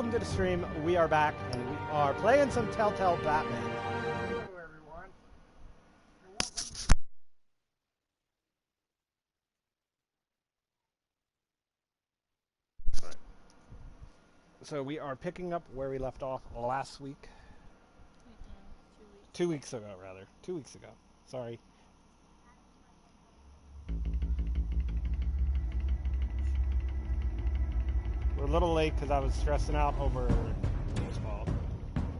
welcome to the stream. We are back, and we are playing some Telltale Batman. Hello, everyone. So we are picking up where we left off last week. 2 weeks ago, rather. 2 weeks ago. Sorry. We're a little late because I was stressing out over baseball.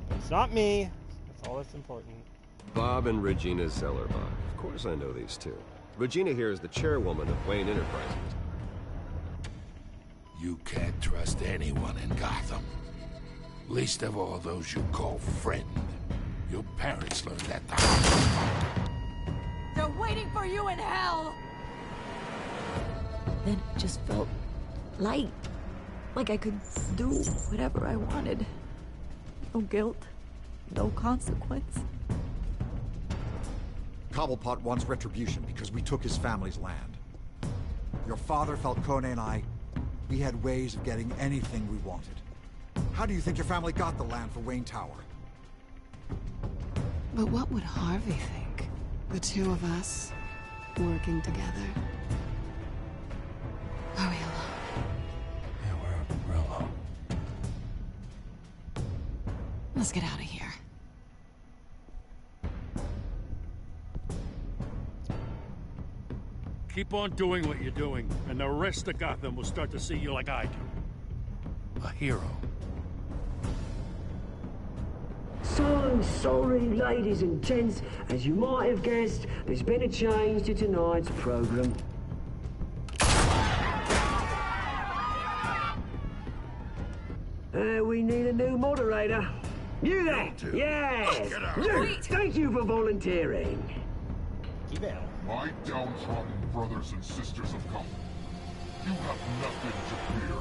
But it's not me. That's all that's important. Bob and Regina Zellerbach. Of course I know these two. Regina here is the chairwoman of Wayne Enterprises. You can't trust anyone in Gotham. Least of all those you call friend. Your parents learned that the hard way. They're waiting for you in hell! Then it just felt light. Like I could do whatever I wanted. No guilt, no consequence. Cobblepot wants retribution because we took his family's land. Your father, Falcone, and I, we had ways of getting anything we wanted. How do you think your family got the land for Wayne Tower? But what would Harvey think? The two of us, working together. Are we alone? Yeah, we're alone. Let's get out of here. Keep on doing what you're doing, and the rest of Gotham will start to see you like I do. A hero. So sorry, ladies and gents. As you might have guessed, there's been a change to tonight's program. We need a new moderator. You there? Yes! Thank you for volunteering. My downtrodden brothers and sisters of Gotham, you have nothing to fear.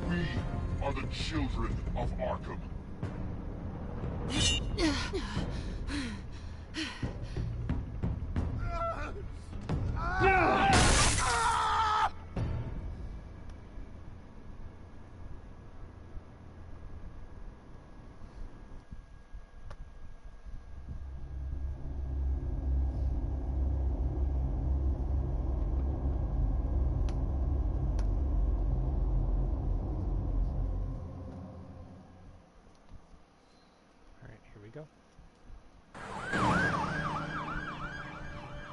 We are the children of Arkham.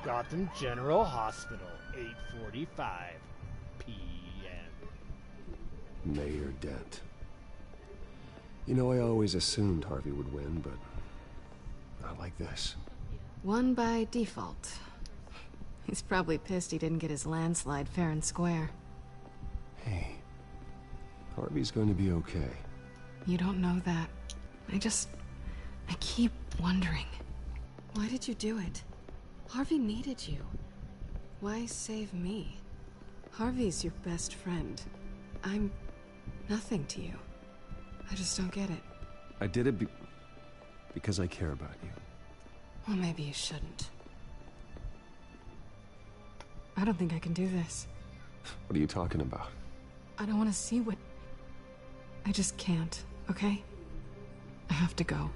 Gotham General Hospital, 8:45 p.m. Mayor Dent. You know, I always assumed Harvey would win, but not like this. Won by default. He's probably pissed he didn't get his landslide fair and square. Hey, Harvey's going to be okay. You don't know that. I keep wondering. Why did you do it? Harvey needed you. Why save me? Harvey's your best friend. I'm nothing to you. I just don't get it. I did it because I care about you. Well, maybe you shouldn't. I don't think I can do this. What are you talking about? I don't want to see what... I just can't, okay? I have to go.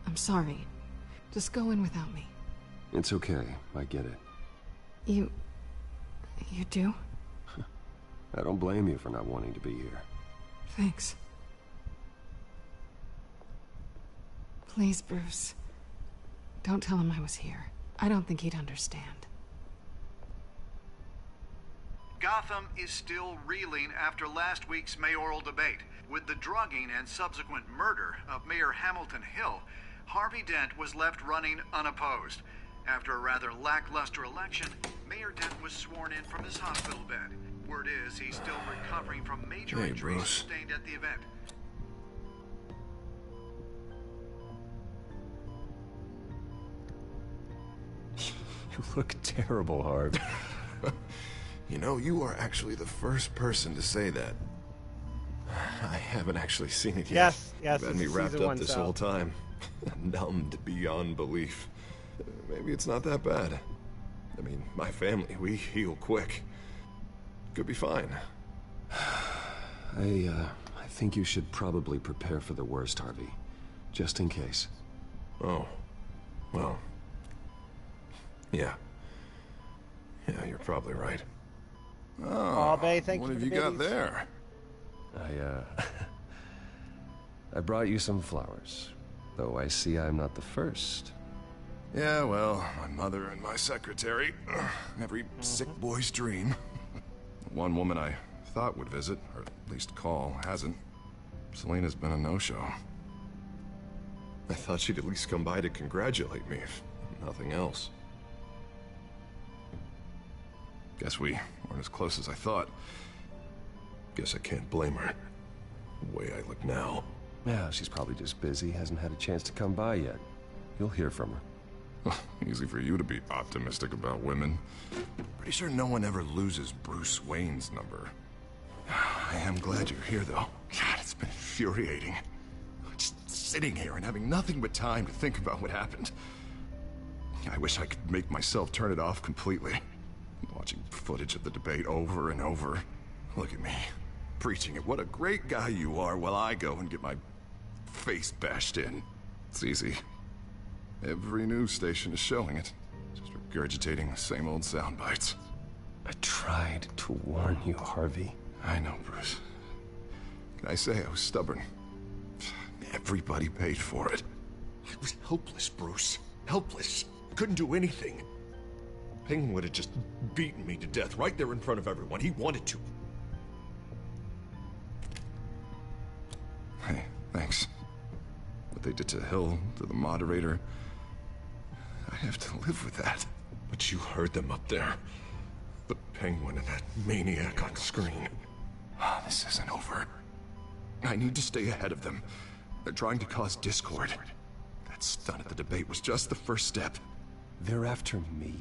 I'm sorry. Just go in without me. It's okay. I get it. You do? I don't blame you for not wanting to be here. Thanks. Please, Bruce. Don't tell him I was here. I don't think he'd understand. Gotham is still reeling after last week's mayoral debate. With the drugging and subsequent murder of Mayor Hamilton Hill, Harvey Dent was left running unopposed. After a rather lackluster election, Mayor Dent was sworn in from his hospital bed. Word is he's still recovering from major injuries sustained at the event. You look terrible, Harv. You know, you are actually the first person to say that. I haven't actually seen it yet. Yes. You've had me wrapped up this whole time. Numbed beyond belief. Maybe it's not that bad. I mean, my family, we heal quick. Could be fine. I I think you should probably prepare for the worst, Harvey. Just in case. Oh. Well. Yeah. Yeah, you're probably right. Oh, Bay, thank what you have for you the got babies. there? I brought you some flowers. Though I see I'm not the first. Yeah, well, my mother and my secretary. Every sick boy's dream. One woman I thought would visit, or at least call, hasn't. Selena's been a no-show. I thought she'd at least come by to congratulate me, if nothing else. Guess we weren't as close as I thought. Guess I can't blame her. The way I look now. Yeah, she's probably just busy, hasn't had a chance to come by yet. You'll hear from her. Easy for you to be optimistic about women. Pretty sure no one ever loses Bruce Wayne's number. I am glad you're here, though. God, it's been infuriating. Just sitting here and having nothing but time to think about what happened. I wish I could make myself turn it off completely. Watching footage of the debate over and over. Look at me, preaching it. What a great guy you are, while I go and get my face bashed in. It's easy. Every news station is showing it. Just regurgitating the same old sound bites. I tried to warn you, Harvey. I know, Bruce. Can I say I was stubborn? Everybody paid for it. I was helpless, Bruce. Helpless. Couldn't do anything. Penguin would have just beaten me to death right there in front of everyone. He wanted to. Hey, thanks. What they did to Hill, to the moderator, I have to live with that. But you heard them up there. The Penguin and that maniac on screen. This isn't over. I need to stay ahead of them. They're trying to cause discord. That stunt at the debate was just the first step. They're after me.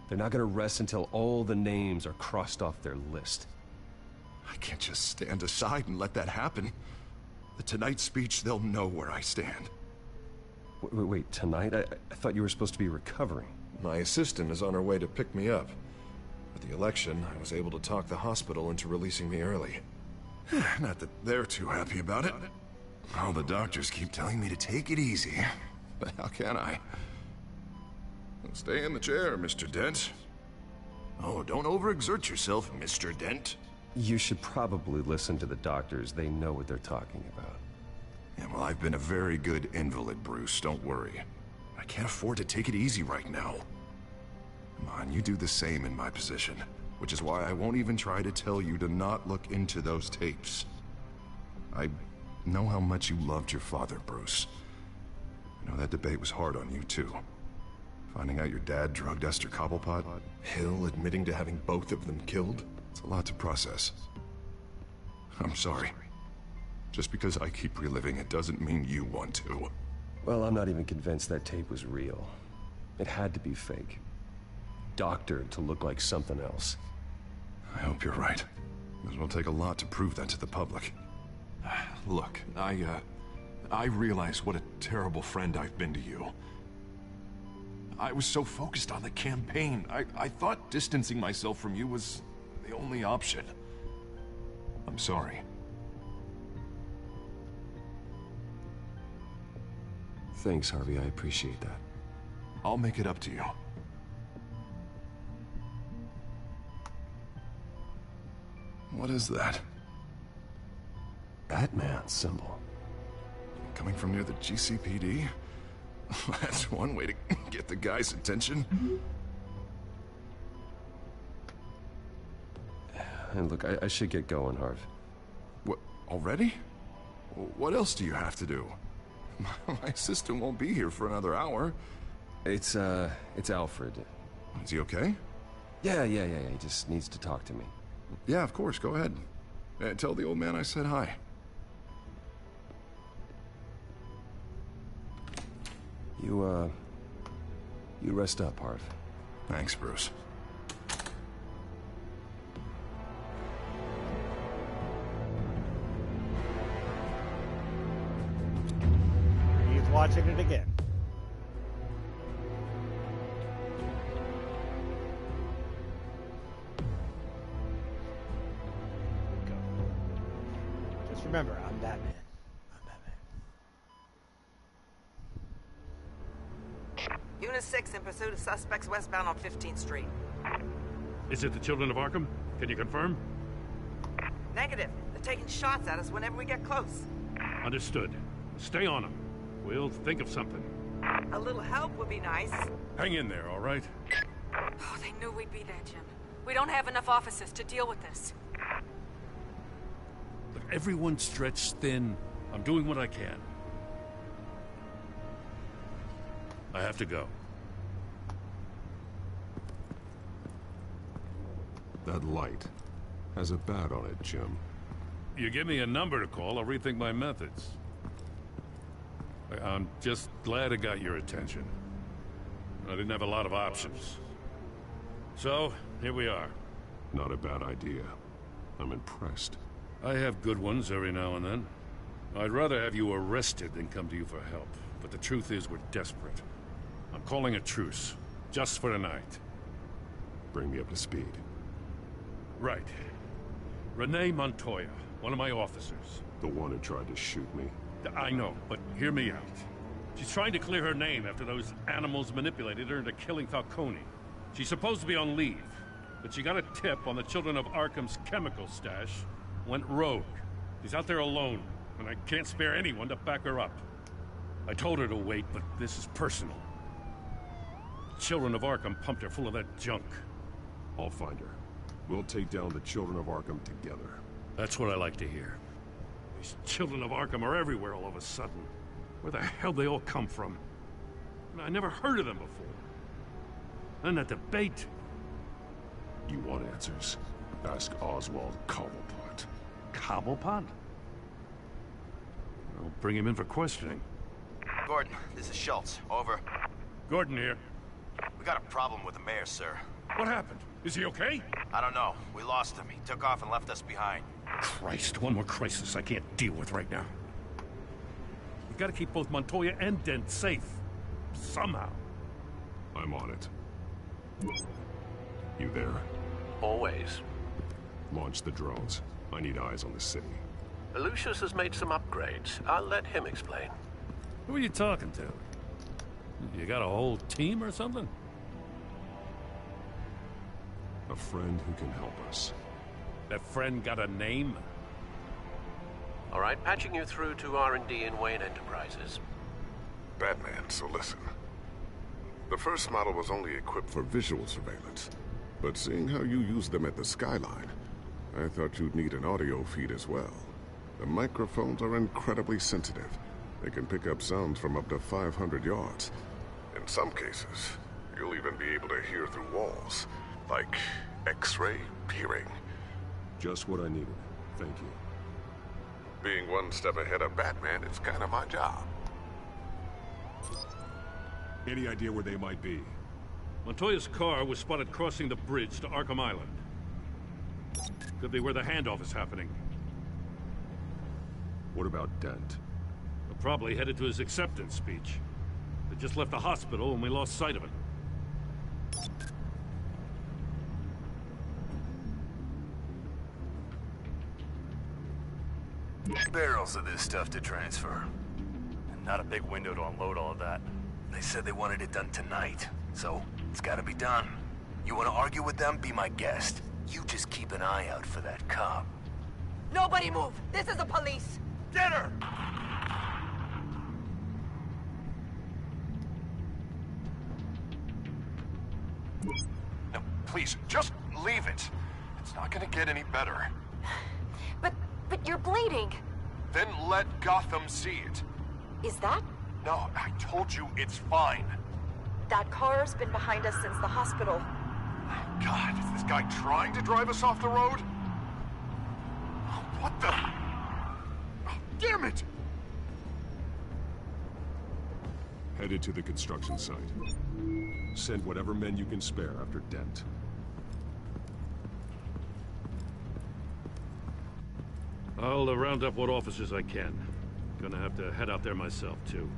They're not gonna rest until all the names are crossed off their list. I can't just stand aside and let that happen. The Tonight speech, they'll know where I stand. Wait, tonight? I thought you were supposed to be recovering. My assistant is on her way to pick me up. At the election, I was able to talk the hospital into releasing me early. Not that they're too happy about it. All the doctors keep telling me to take it easy. But how can I? Stay in the chair, Mr. Dent. Oh, don't overexert yourself, Mr. Dent. You should probably listen to the doctors. They know what they're talking about. Yeah, well, I've been a very good invalid, Bruce. Don't worry. I can't afford to take it easy right now. Come on, you do the same in my position. Which is why I won't even try to tell you to not look into those tapes. I know how much you loved your father, Bruce. I know that debate was hard on you, too. Finding out your dad drugged Esther Cobblepot, Hill admitting to having both of them killed. It's a lot to process. I'm sorry. Just because I keep reliving it doesn't mean you want to. Well, I'm not even convinced that tape was real. It had to be fake. Doctored to look like something else. I hope you're right. It will take a lot to prove that to the public. Look, I realize what a terrible friend I've been to you. I was so focused on the campaign. I thought distancing myself from you was the only option. I'm sorry. Thanks, Harvey. I appreciate that. I'll make it up to you. What is that? Batman symbol. Coming from near the GCPD? That's one way to get the guy's attention. And look, I should get going, Harv. What, already? What else do you have to do? My assistant won't be here for another hour. It's Alfred. Is he okay? Yeah, he just needs to talk to me. Yeah, of course, go ahead. Tell the old man I said hi. You rest up, Harv. Thanks, Bruce. He's watching it again. Go. Just remember, Batman. Unit 6 in pursuit of suspects westbound on 15th Street. Is it the Children of Arkham? Can you confirm? Negative. They're taking shots at us whenever we get close. Understood. Stay on them. We'll think of something. A little help would be nice. Hang in there, all right? Oh, they knew we'd be there, Jim. We don't have enough officers to deal with this. Look, everyone's stretched thin. I'm doing what I can. I have to go. That light has a bat on it, Jim. You give me a number to call, I'll rethink my methods. I'm just glad it got your attention. I didn't have a lot of options. So, here we are. Not a bad idea. I'm impressed. I have good ones every now and then. I'd rather have you arrested than come to you for help. But the truth is, we're desperate. I'm calling a truce. Just for tonight. Bring me up to speed. Right. Renee Montoya, one of my officers. The one who tried to shoot me? I know, but hear me out. She's trying to clear her name after those animals manipulated her into killing Falcone. She's supposed to be on leave, but she got a tip on the Children of Arkham's chemical stash, went rogue. She's out there alone, and I can't spare anyone to back her up. I told her to wait, but this is personal. The Children of Arkham pumped her full of that junk. I'll find her. We'll take down the Children of Arkham together. That's what I like to hear. These Children of Arkham are everywhere all of a sudden. Where the hell they all come from? I never heard of them before. And that debate. You want answers? Ask Oswald Cobblepot. Cobblepot? I'll bring him in for questioning. Gordon, this is Schultz. Over. Gordon here. We got a problem with the mayor, sir. What happened? Is he okay? I don't know. We lost him. He took off and left us behind. Christ, one more crisis I can't deal with right now. We gotta keep both Montoya and Dent safe. Somehow. I'm on it. You there? Always. Launch the drones. I need eyes on the city. Lucius has made some upgrades. I'll let him explain. Who are you talking to? You got a whole team or something? A friend who can help us. That friend got a name? All right, patching you through to R&D in Wayne Enterprises. Batman, so listen. The first model was only equipped for visual surveillance, but seeing how you use them at the Skyline, I thought you'd need an audio feed as well. The microphones are incredibly sensitive. They can pick up sounds from up to 500 yards. In some cases, you'll even be able to hear through walls, like X-ray peering. Just what I needed. Thank you. Being one step ahead of Batman is kind of my job. Any idea where they might be? Montoya's car was spotted crossing the bridge to Arkham Island. Could be where the handoff is happening. What about Dent? They're probably headed to his acceptance speech. They just left the hospital and we lost sight of it. Barrels of this stuff to transfer. And not a big window to unload all of that. They said they wanted it done tonight, so it's gotta be done. You wanna argue with them? Be my guest. You just keep an eye out for that cop. Nobody move! This is the police! Get her! No, please, just leave it. It's not gonna get any better. But you're bleeding. Then let Gotham see it. Is that? No, I told you it's fine. That car's been behind us since the hospital. God, is this guy trying to drive us off the road? What the? Oh, damn it! Headed to the construction site. Send whatever men you can spare after Dent. I'll round up what officers I can. Gonna have to head out there myself, too.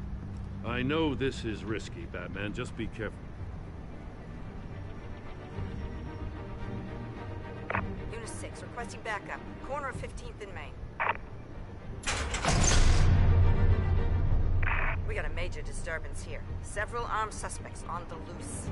I know this is risky, Batman. Just be careful. Unit 6, requesting backup. Corner of 15th and Main. Major disturbance here. Several armed suspects on the loose.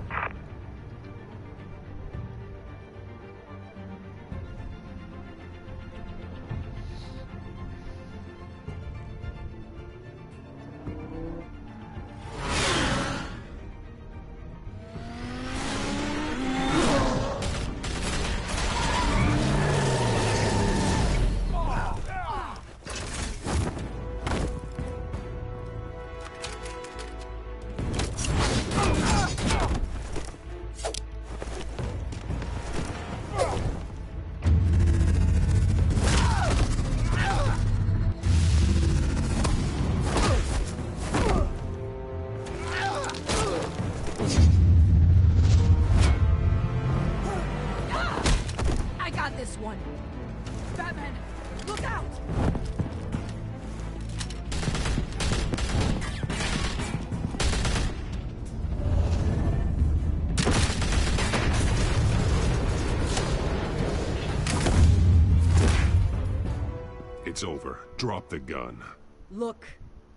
It's over. Drop the gun. Look,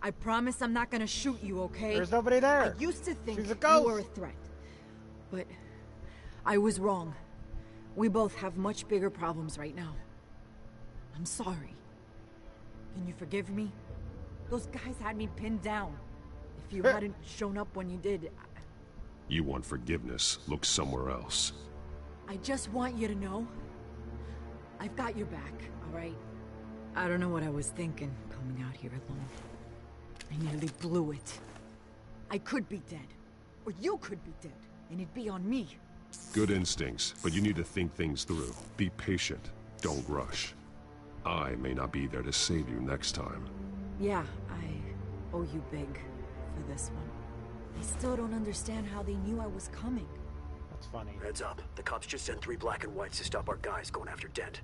I promise I'm not gonna shoot you, okay? There's nobody there. I used to think She's a ghost. you were a threat. But I was wrong. We both have much bigger problems right now. I'm sorry. Can you forgive me? Those guys had me pinned down. If you hadn't shown up when you did... You want forgiveness? Look somewhere else. I just want you to know... I've got your back, alright? I don't know what I was thinking, coming out here alone. I nearly blew it. I could be dead. Or you could be dead. And it'd be on me. Good instincts, but you need to think things through. Be patient. Don't rush. I may not be there to save you next time. Yeah, I owe you big for this one. I still don't understand how they knew I was coming. That's funny. Heads up. The cops just sent 3 black and whites to stop our guys going after Dent.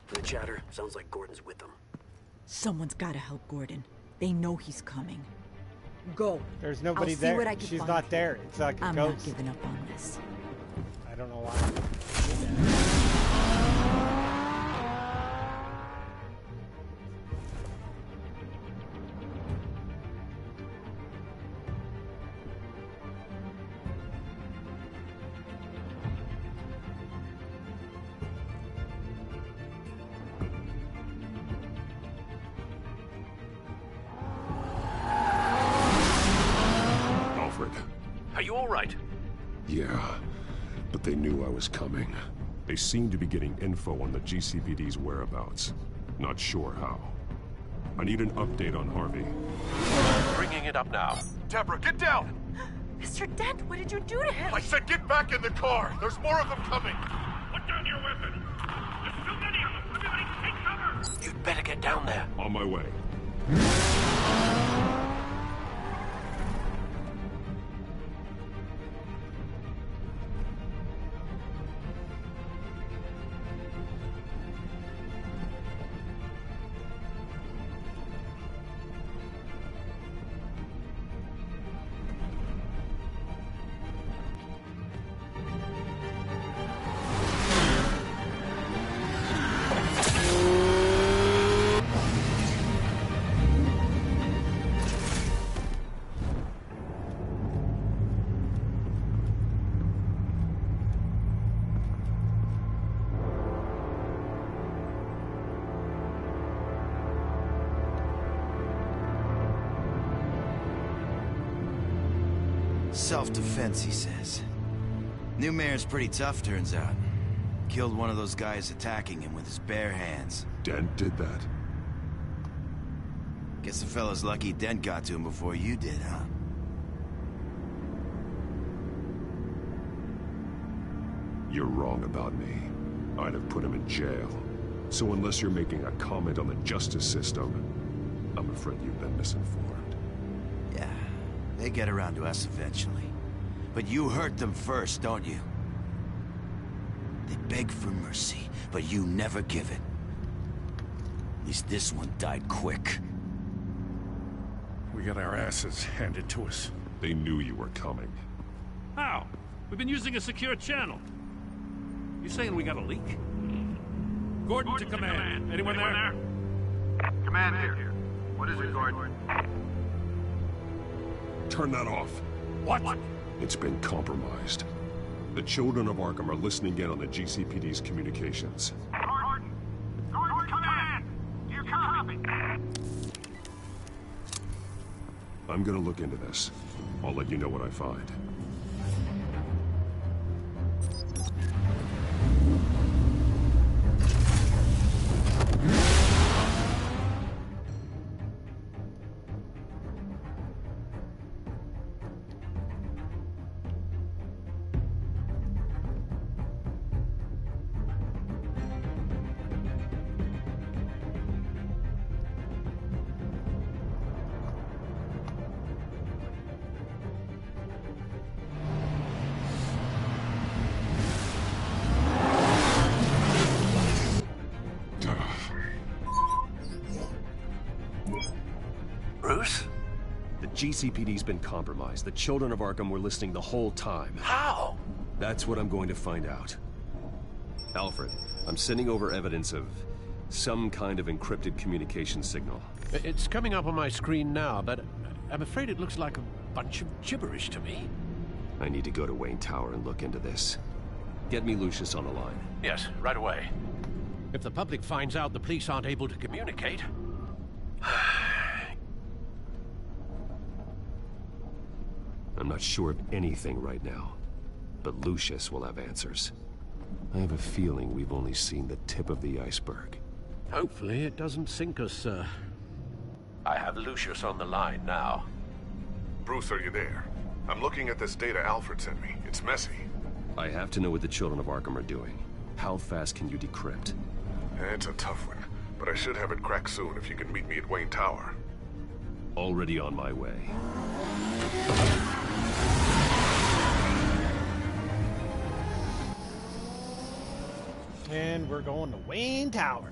From the chatter, sounds like Gordon's with them. Someone's gotta help Gordon. They know he's coming. Go. There's nobody I'll there. See what I can She's find. not there. It's like a I'm ghost. not giving up on this. I don't know why. Are you all right? Yeah, but they knew I was coming. They seem to be getting info on the GCPD's whereabouts. Not sure how. I need an update on Harvey. Bringing it up now. Deborah, get down! Mr. Dent, what did you do to him? I said get back in the car! There's more of them coming! Put down your weapon! There's too many of them! Everybody take cover! You'd better get down there. On my way. Self-defense, he says. New mayor's pretty tough, turns out. Killed one of those guys attacking him with his bare hands. Dent did that? Guess the fella's lucky Dent got to him before you did, huh? You're wrong about me. I'd have put him in jail. So unless you're making a comment on the justice system, I'm afraid you've been misinformed. Yeah, they get around to us eventually. But you hurt them first, don't you? They beg for mercy, but you never give it. At least this one died quick. We got our asses handed to us. They knew you were coming. How? We've been using a secure channel. You saying we got a leak? Gordon to command. Anyone there? Command here. What is it, Gordon? Turn that off. What? It's been compromised. The children of Arkham are listening in on the GCPD's communications. Gordon! Gordon, come in! You copy? I'm gonna look into this. I'll let you know what I find. Bruce? The GCPD's been compromised. The children of Arkham were listening the whole time. How? That's what I'm going to find out. Alfred, I'm sending over evidence of some kind of encrypted communication signal. It's coming up on my screen now, but I'm afraid it looks like a bunch of gibberish to me. I need to go to Wayne Tower and look into this. Get me Lucius on the line. Yes, right away. If the public finds out the police aren't able to communicate... I'm not sure of anything right now, but Lucius will have answers. I have a feeling we've only seen the tip of the iceberg. Hopefully it doesn't sink us, sir. I have Lucius on the line now. Bruce, are you there? I'm looking at this data Alfred sent me. It's messy. I have to know what the children of Arkham are doing. How fast can you decrypt? It's a tough one, but I should have it cracked soon if you can meet me at Wayne Tower. Already on my way. And we're going to Wayne Tower.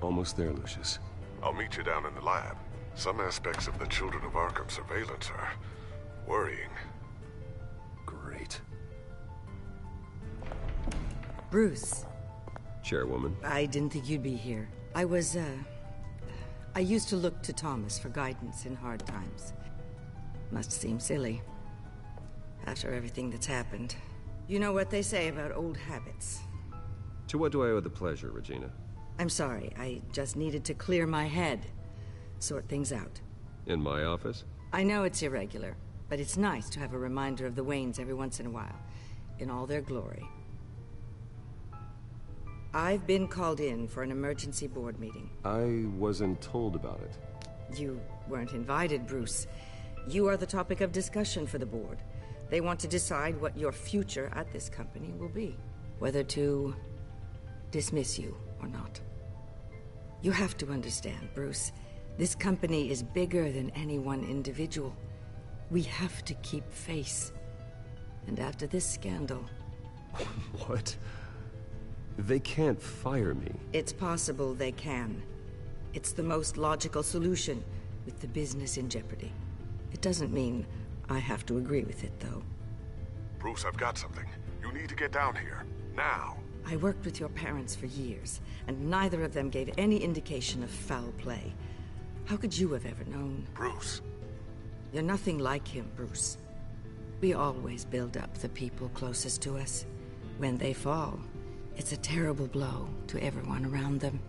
Almost there, Lucius. I'll meet you down in the lab. Some aspects of the Children of Arkham surveillance are worrying. Great. Bruce. Chairwoman. I didn't think you'd be here. I used to look to Thomas for guidance in hard times. Must seem silly. After everything that's happened. You know what they say about old habits. To what do I owe the pleasure, Regina? I'm sorry, I just needed to clear my head. Sort things out. In my office? I know it's irregular, but it's nice to have a reminder of the Waynes every once in a while. In all their glory. I've been called in for an emergency board meeting. I wasn't told about it. You weren't invited, Bruce. You are the topic of discussion for the board. They want to decide what your future at this company will be. Whether to dismiss you or not. You have to understand, Bruce. This company is bigger than any one individual. We have to keep face. And after this scandal... What? They can't fire me. It's possible they can. It's the most logical solution, with the business in jeopardy. It doesn't mean I have to agree with it, though. Bruce, I've got something. You need to get down here. Now. I worked with your parents for years, and neither of them gave any indication of foul play. How could you have ever known? Bruce. You're nothing like him, Bruce. We always build up the people closest to us. When they fall, it's a terrible blow to everyone around them.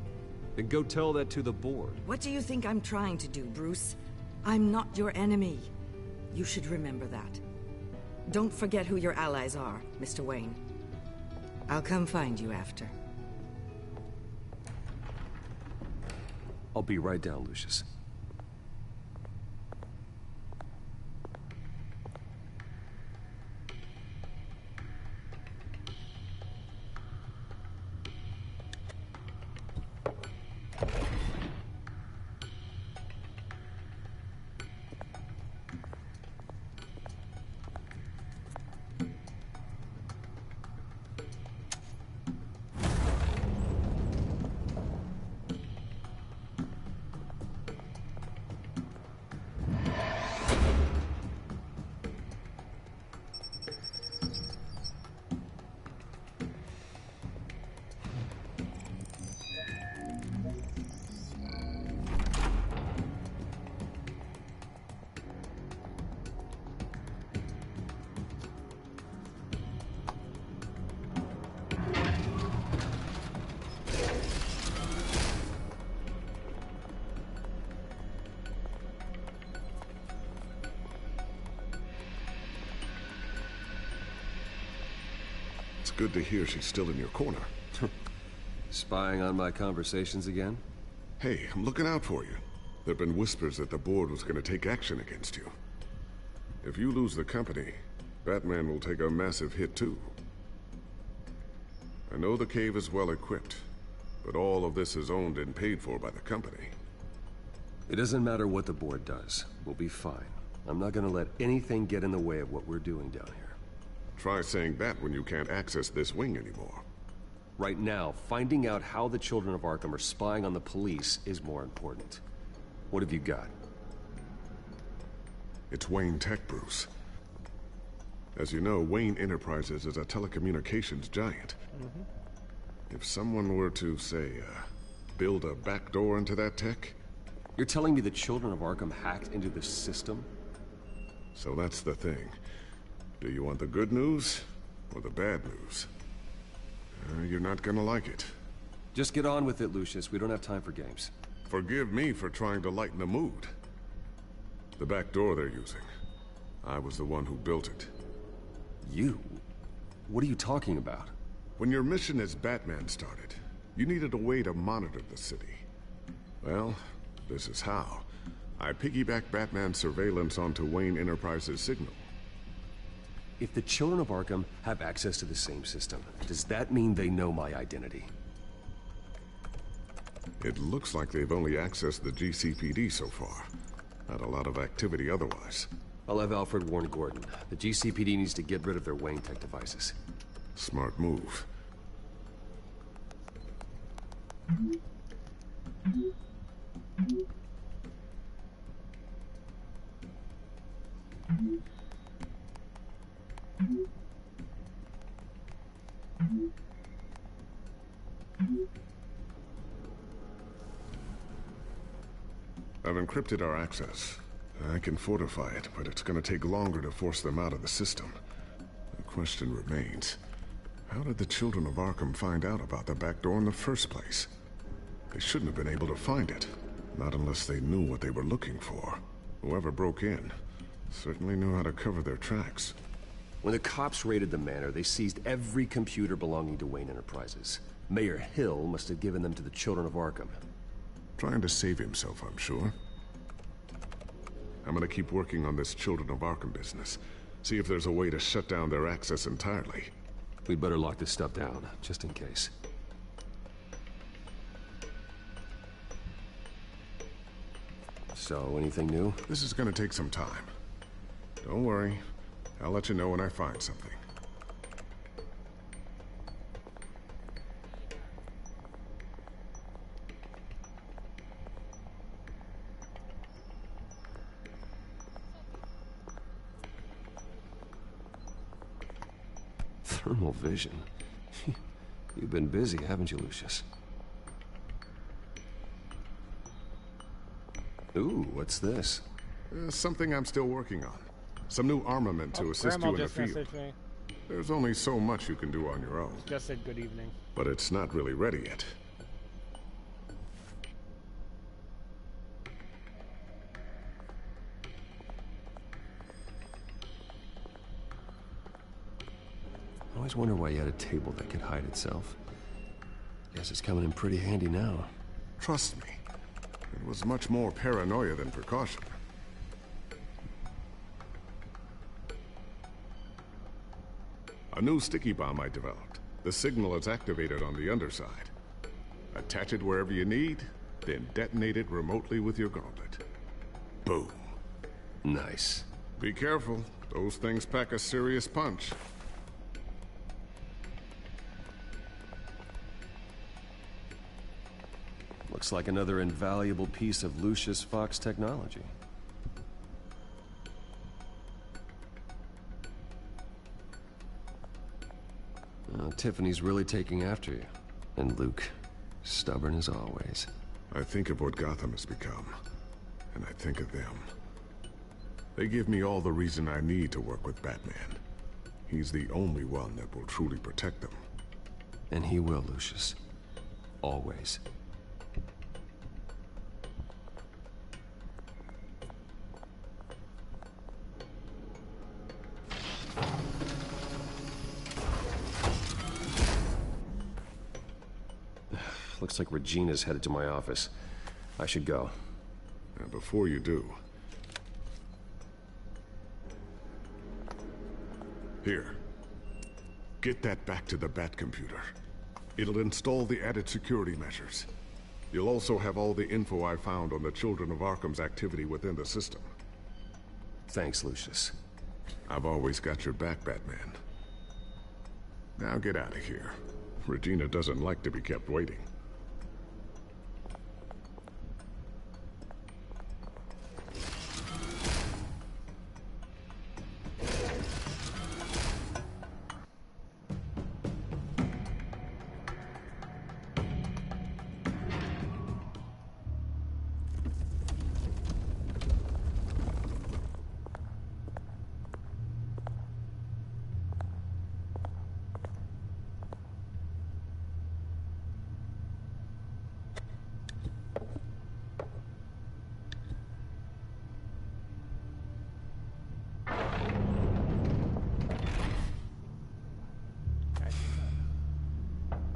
Then go tell that to the board. What do you think I'm trying to do, Bruce? I'm not your enemy. You should remember that. Don't forget who your allies are, Mr. Wayne. I'll come find you after. I'll be right down, Lucius. It's good to hear she's still in your corner. Spying on my conversations again? Hey, I'm looking out for you. There've been whispers that the board was going to take action against you. If you lose the company, Batman will take a massive hit too. I know the cave is well equipped, but all of this is owned and paid for by the company. It doesn't matter what the board does. We'll be fine. I'm not gonna let anything get in the way of what we're doing down here. Try saying that when you can't access this wing anymore. Right now, finding out how the Children of Arkham are spying on the police is more important. What have you got? It's Wayne Tech, Bruce. As you know, Wayne Enterprises is a telecommunications giant. If someone were to, say, build a backdoor into that tech... You're telling me the Children of Arkham hacked into the system? So that's the thing. Do you want the good news or the bad news? You're not gonna like it. Just get on with it, Lucius. We don't have time for games. Forgive me for trying to lighten the mood. The back door they're using. I was the one who built it. You? What are you talking about? When your mission as Batman started, you needed a way to monitor the city. Well, this is how. I piggybacked Batman's surveillance onto Wayne Enterprises' signal. If the Children of Arkham have access to the same system, does that mean they know my identity? It looks like they've only accessed the GCPD so far. Not a lot of activity otherwise. I'll have Alfred warn Gordon. The GCPD needs to get rid of their Wayne Tech devices. Smart move. I've encrypted our access. I can fortify it, but it's gonna take longer to force them out of the system. The question remains, how did the Children of Arkham find out about the back door in the first place? They shouldn't have been able to find it. Not unless they knew what they were looking for. Whoever broke in certainly knew how to cover their tracks. When the cops raided the manor, they seized every computer belonging to Wayne Enterprises. Mayor Hill must have given them to the Children of Arkham. Trying to save himself, I'm sure. I'm gonna keep working on this Children of Arkham business. See if there's a way to shut down their access entirely. We'd better lock this stuff down, just in case. So, anything new? This is gonna take some time. Don't worry. I'll let you know when I find something. Thermal vision. You've been busy, haven't you, Lucius? Ooh, what's this? Something I'm still working on. Some new armament to assist you in the field. Me. There's only so much you can do on your own. Just said good evening. But it's not really ready yet. I always wonder why you had a table that could hide itself. Guess it's coming in pretty handy now. Trust me. It was much more paranoia than precaution. A new sticky bomb I developed. The signal is activated on the underside. Attach it wherever you need, then detonate it remotely with your gauntlet. Boom. Nice. Be careful. Those things pack a serious punch. Looks like another invaluable piece of Lucius Fox technology. Tiffany's really taking after you. And Luke, stubborn as always. I think of what Gotham has become, and I think of them. They give me all the reason I need to work with Batman. He's the only one that will truly protect them. And he will, Lucius. Always. Looks like Regina's headed to my office. I should go. And before you do... Here. Get that back to the Bat computer. It'll install the added security measures. You'll also have all the info I found on the Children of Arkham's activity within the system. Thanks, Lucius. I've always got your back, Batman. Now get out of here. Regina doesn't like to be kept waiting.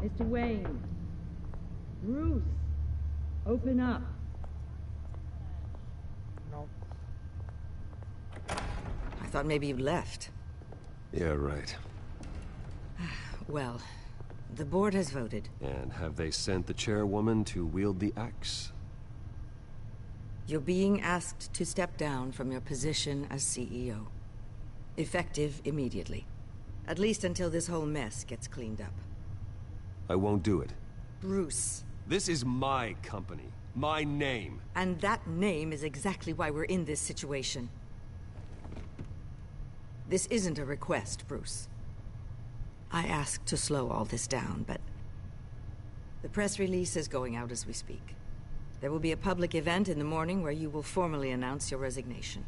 Mr. Wayne. Bruce. Open up. No. I thought maybe you left. Yeah, right. Well, the board has voted. And have they sent the chairwoman to wield the axe? You're being asked to step down from your position as CEO. Effective immediately. At least until this whole mess gets cleaned up. I won't do it. Bruce. This is my company. My name. And that name is exactly why we're in this situation. This isn't a request, Bruce. I asked to slow all this down, but... the press release is going out as we speak. There will be a public event in the morning where you will formally announce your resignation.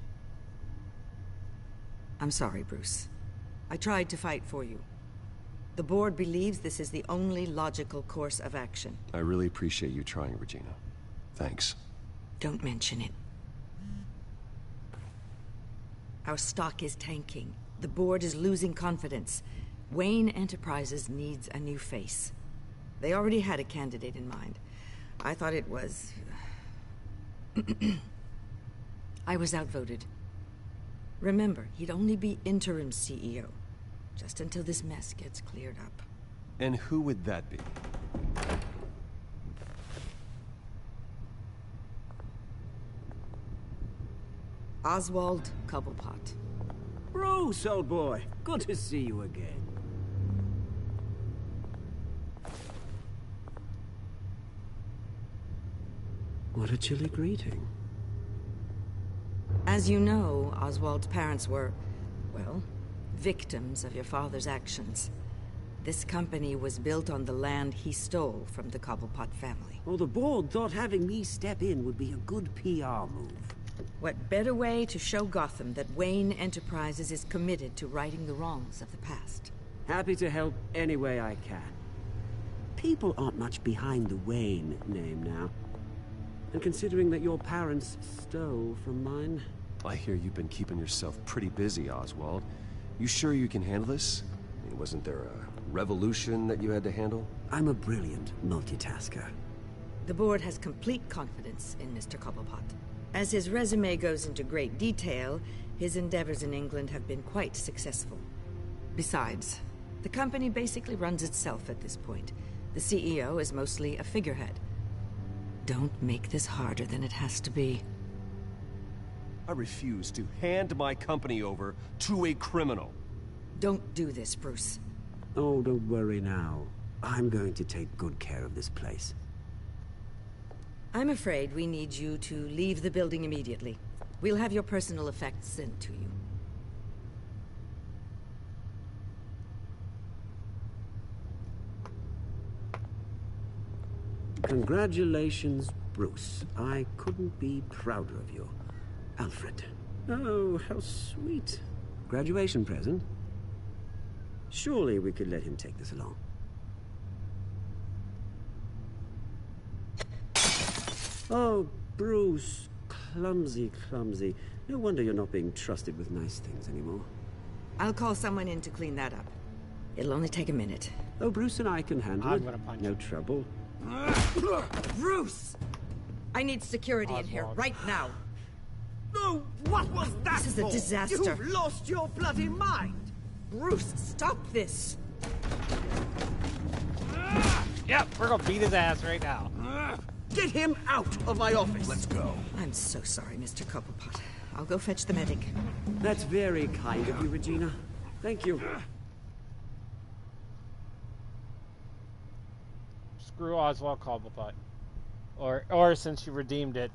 I'm sorry, Bruce. I tried to fight for you. The board believes this is the only logical course of action. I really appreciate you trying, Regina. Thanks. Don't mention it. Our stock is tanking. The board is losing confidence. Wayne Enterprises needs a new face. They already had a candidate in mind. I thought it was... I was outvoted. Remember, he'd only be interim CEO. Just until this mess gets cleared up. And who would that be? Oswald Cobblepot. Bruce, old boy. Good to see you again. What a chilly greeting. As you know, Oswald's parents were, well, victims of your father's actions. This company was built on the land he stole from the Cobblepot family. Well, the board thought having me step in would be a good PR move. What better way to show Gotham that Wayne Enterprises is committed to righting the wrongs of the past? Happy to help any way I can. People aren't much behind the Wayne name now. And considering that your parents stole from mine... I hear you've been keeping yourself pretty busy, Oswald. You sure you can handle this? I mean, wasn't there a revolution that you had to handle? I'm a brilliant multitasker. The board has complete confidence in Mr. Cobblepot. As his resume goes into great detail, his endeavors in England have been quite successful. Besides, the company basically runs itself at this point. The CEO is mostly a figurehead. Don't make this harder than it has to be. I refuse to hand my company over to a criminal. Don't do this, Bruce. Oh, don't worry now. I'm going to take good care of this place. I'm afraid we need you to leave the building immediately. We'll have your personal effects sent to you. Congratulations, Bruce. I couldn't be prouder of you. Alfred. Oh, how sweet. Graduation present? Surely we could let him take this along. Oh, Bruce. Clumsy, clumsy. No wonder you're not being trusted with nice things anymore. I'll call someone in to clean that up. It'll only take a minute. Oh, Bruce and I can handle I'm it. gonna punch No him. trouble. Bruce! I need security in here, right now. No, what was that This is a for? disaster. You've lost your bloody mind! Bruce, stop this! Yep, we're gonna beat his ass right now. Get him out of my office! Let's go. I'm so sorry, Mr. Cobblepot. I'll go fetch the medic. That's very kind of you, Regina. Thank you. Screw Oswald Cobblepot. Or since you redeemed it,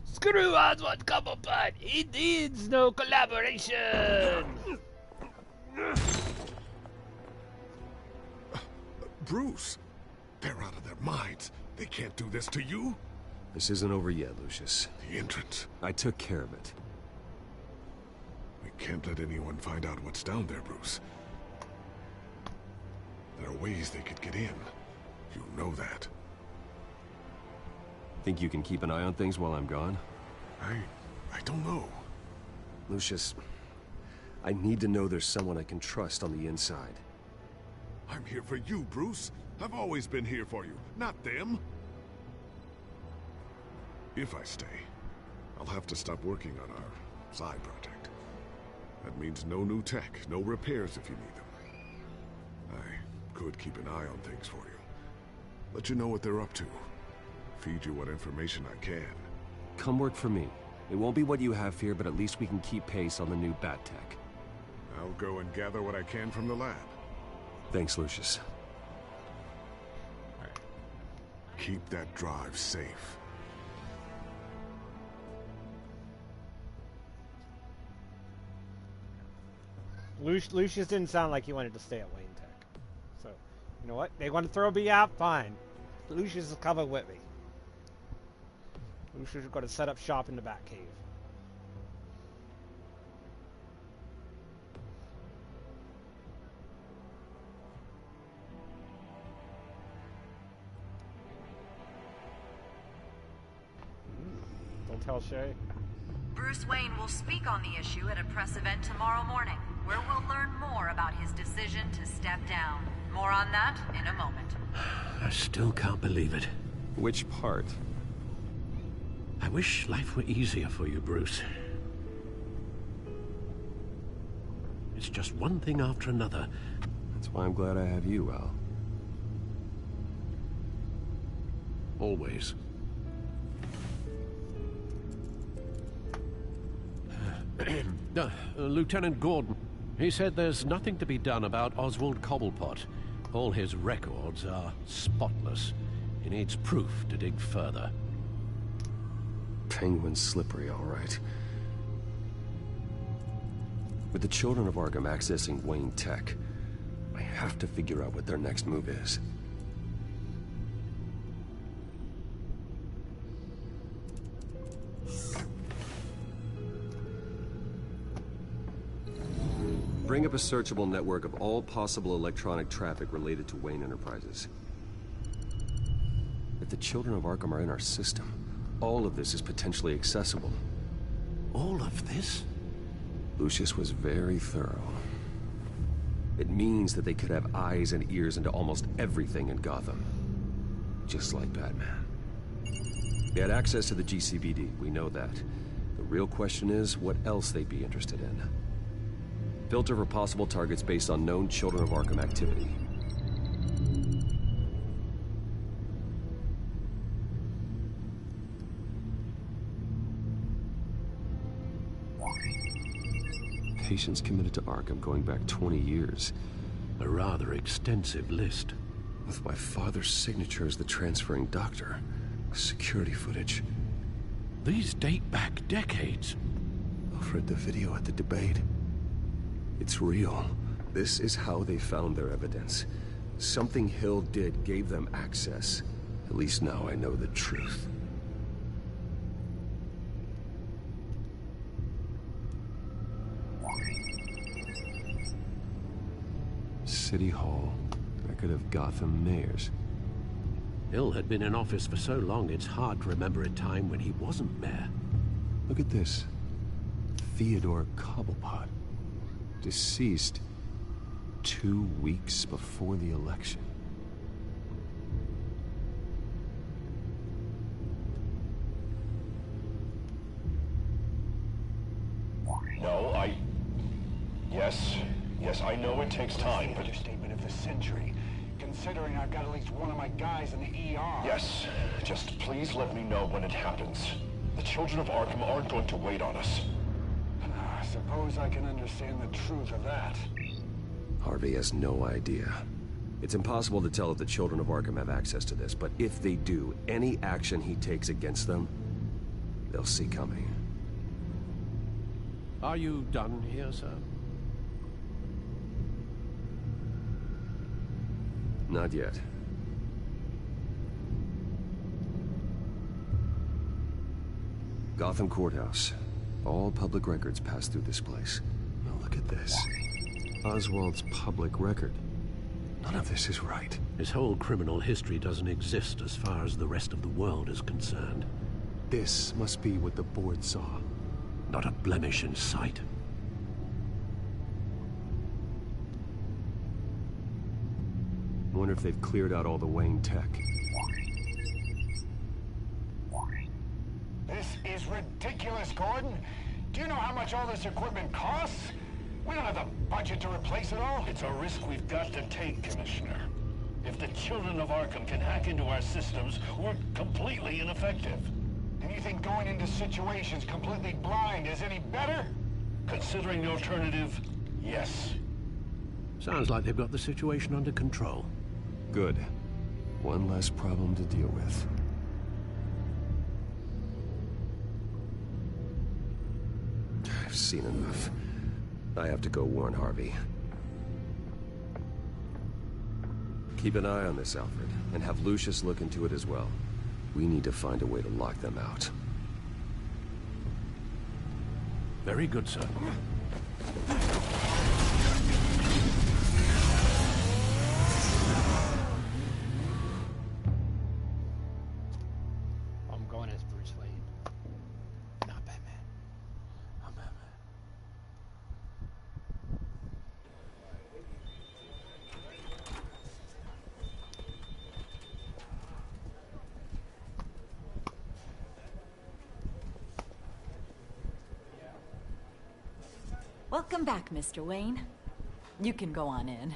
screw Oswald Cobblepot! He needs no collaboration! Bruce, they're out of their minds. They can't do this to you. This isn't over yet, Lucius. The entrance. I took care of it. We can't let anyone find out what's down there, Bruce. There are ways they could get in. You know that. Think you can keep an eye on things while I'm gone? I don't know. Lucius, I need to know there's someone I can trust on the inside. I'm here for you, Bruce. I've always been here for you, not them. If I stay, I'll have to stop working on our side project. That means no new tech, no repairs if you need them. I could keep an eye on things for you. Let you know what they're up to. Feed you what information I can. Come work for me. It won't be what you have here, but at least we can keep pace on the new bat tech. I'll go and gather what I can from the lab. Thanks, Lucius. Keep that drive safe. Lucius didn't sound like he wanted to stay at Wayne Tech. So, you know what? They want to throw me out? Fine. Lucius is coming with me. Lucius is going to set up shop in the Batcave. Don't tell Shay. Bruce Wayne will speak on the issue at a press event tomorrow morning, where we'll learn more about his decision to step down. More on that in a moment. I still can't believe it. Which part? I wish life were easier for you, Bruce. It's just one thing after another. That's why I'm glad I have you, Al. Always. Lieutenant Gordon, he said there's nothing to be done about Oswald Cobblepot. All his records are spotless. He needs proof to dig further. Penguin's slippery, all right. With the children of Arkham accessing Wayne Tech, I have to figure out what their next move is. Bring up a searchable network of all possible electronic traffic related to Wayne Enterprises. If the children of Arkham are in our system, all of this is potentially accessible. All of this? Lucius was very thorough. It means that they could have eyes and ears into almost everything in Gotham. Just like Batman. They had access to the GCPD, we know that. The real question is, what else they'd be interested in. Filter for possible targets based on known Children of Arkham activity. Patients committed to Arkham going back 20 years. A rather extensive list. With my father's signature as the transferring doctor. Security footage. These date back decades. I've read the video at the debate. It's real. This is how they found their evidence. Something Hill did gave them access. At least now I know the truth. City Hall. Record of Gotham mayors. Hill had been in office for so long, it's hard to remember a time when he wasn't mayor. Look at this. Theodore Cobblepot. Deceased 2 weeks before the election. Yes, I know it takes time, but... Understatement of the century, considering I've got at least one of my guys in the ER. Yes, just please let me know when it happens. The children of Arkham aren't going to wait on us. I suppose I can understand the truth of that. Harvey has no idea. It's impossible to tell if the children of Arkham have access to this, but if they do, any action he takes against them, they'll see coming. Are you done here, sir? Not yet. Gotham Courthouse. All public records pass through this place. Now look at this. Oswald's public record. None of this is right. His whole criminal history doesn't exist as far as the rest of the world is concerned. This must be what the board saw. Not a blemish in sight. I wonder if they've cleared out all the Wayne tech. This is ridiculous, Gordon. Do you know how much all this equipment costs? We don't have the budget to replace it all. It's a risk we've got to take, Commissioner. If the children of Arkham can hack into our systems, we're completely ineffective. And you think going into situations completely blind is any better? Considering the alternative, yes. Sounds like they've got the situation under control. Good. One less problem to deal with. I've seen enough. I have to go warn Harvey. Keep an eye on this, Alfred, and have Lucius look into it as well. We need to find a way to lock them out. Very good, sir. I'm going as Bruce Wayne. Not Batman. I'm Batman. Welcome back, Mr. Wayne. You can go on in.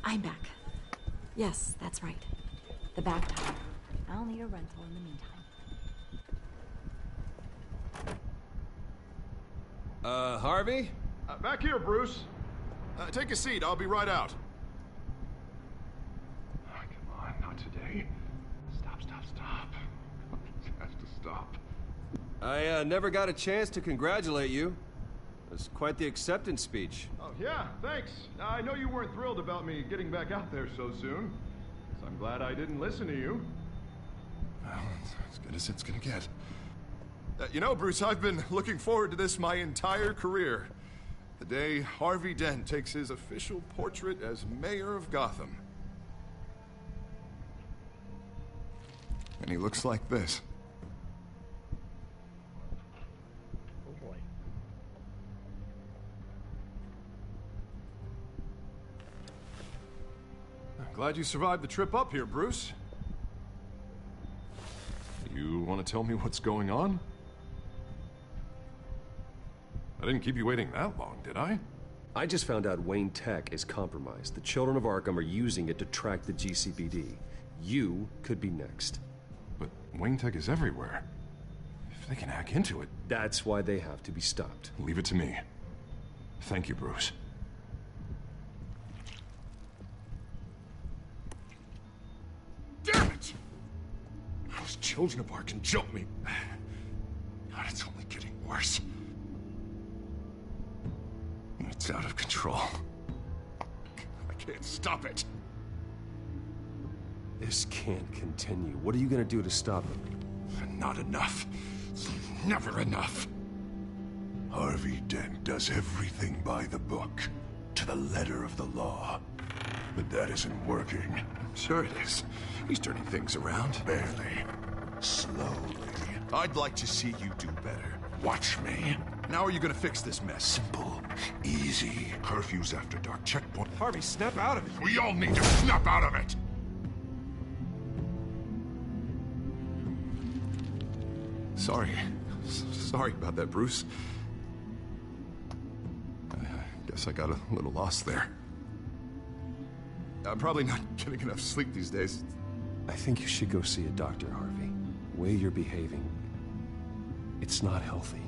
I'm back. Yes, that's right. The back tire. I'll need a rental in the meantime. Harvey? Back here, Bruce. Take a seat. I'll be right out. Oh, come on, not today. Stop. It has to stop. I never got a chance to congratulate you. It was quite the acceptance speech. Oh, yeah, thanks. I know you weren't thrilled about me getting back out there so soon. So I'm glad I didn't listen to you. Well, it's as good as it's gonna get. You know, Bruce, I've been looking forward to this my entire career. The day Harvey Dent takes his official portrait as mayor of Gotham. And he looks like this. Oh boy. I'm glad you survived the trip up here, Bruce. You want to tell me what's going on? I didn't keep you waiting that long, did I? I just found out Wayne Tech is compromised. The children of Arkham are using it to track the GCPD. You could be next. But Wayne Tech is everywhere. If they can hack into it... That's why they have to be stopped. Leave it to me. Thank you, Bruce. Damn it! Those children of Arkham jumped me. God, it's only getting worse. It's out of control. I can't stop it. This can't continue. What are you gonna do to stop it? Not enough. Never enough. Harvey Dent does everything by the book, to the letter of the law. But that isn't working. Sure it is. He's turning things around. Barely. Slowly. I'd like to see you do better. Watch me. Now are you gonna fix this mess? Simple. Easy. Curfews after dark. Checkpoint. Harvey, snap out of it. We all need to snap out of it! Sorry. Sorry about that, Bruce. Guess I got a little lost there. I'm probably not getting enough sleep these days. I think you should go see a doctor, Harvey. The way you're behaving, it's not healthy.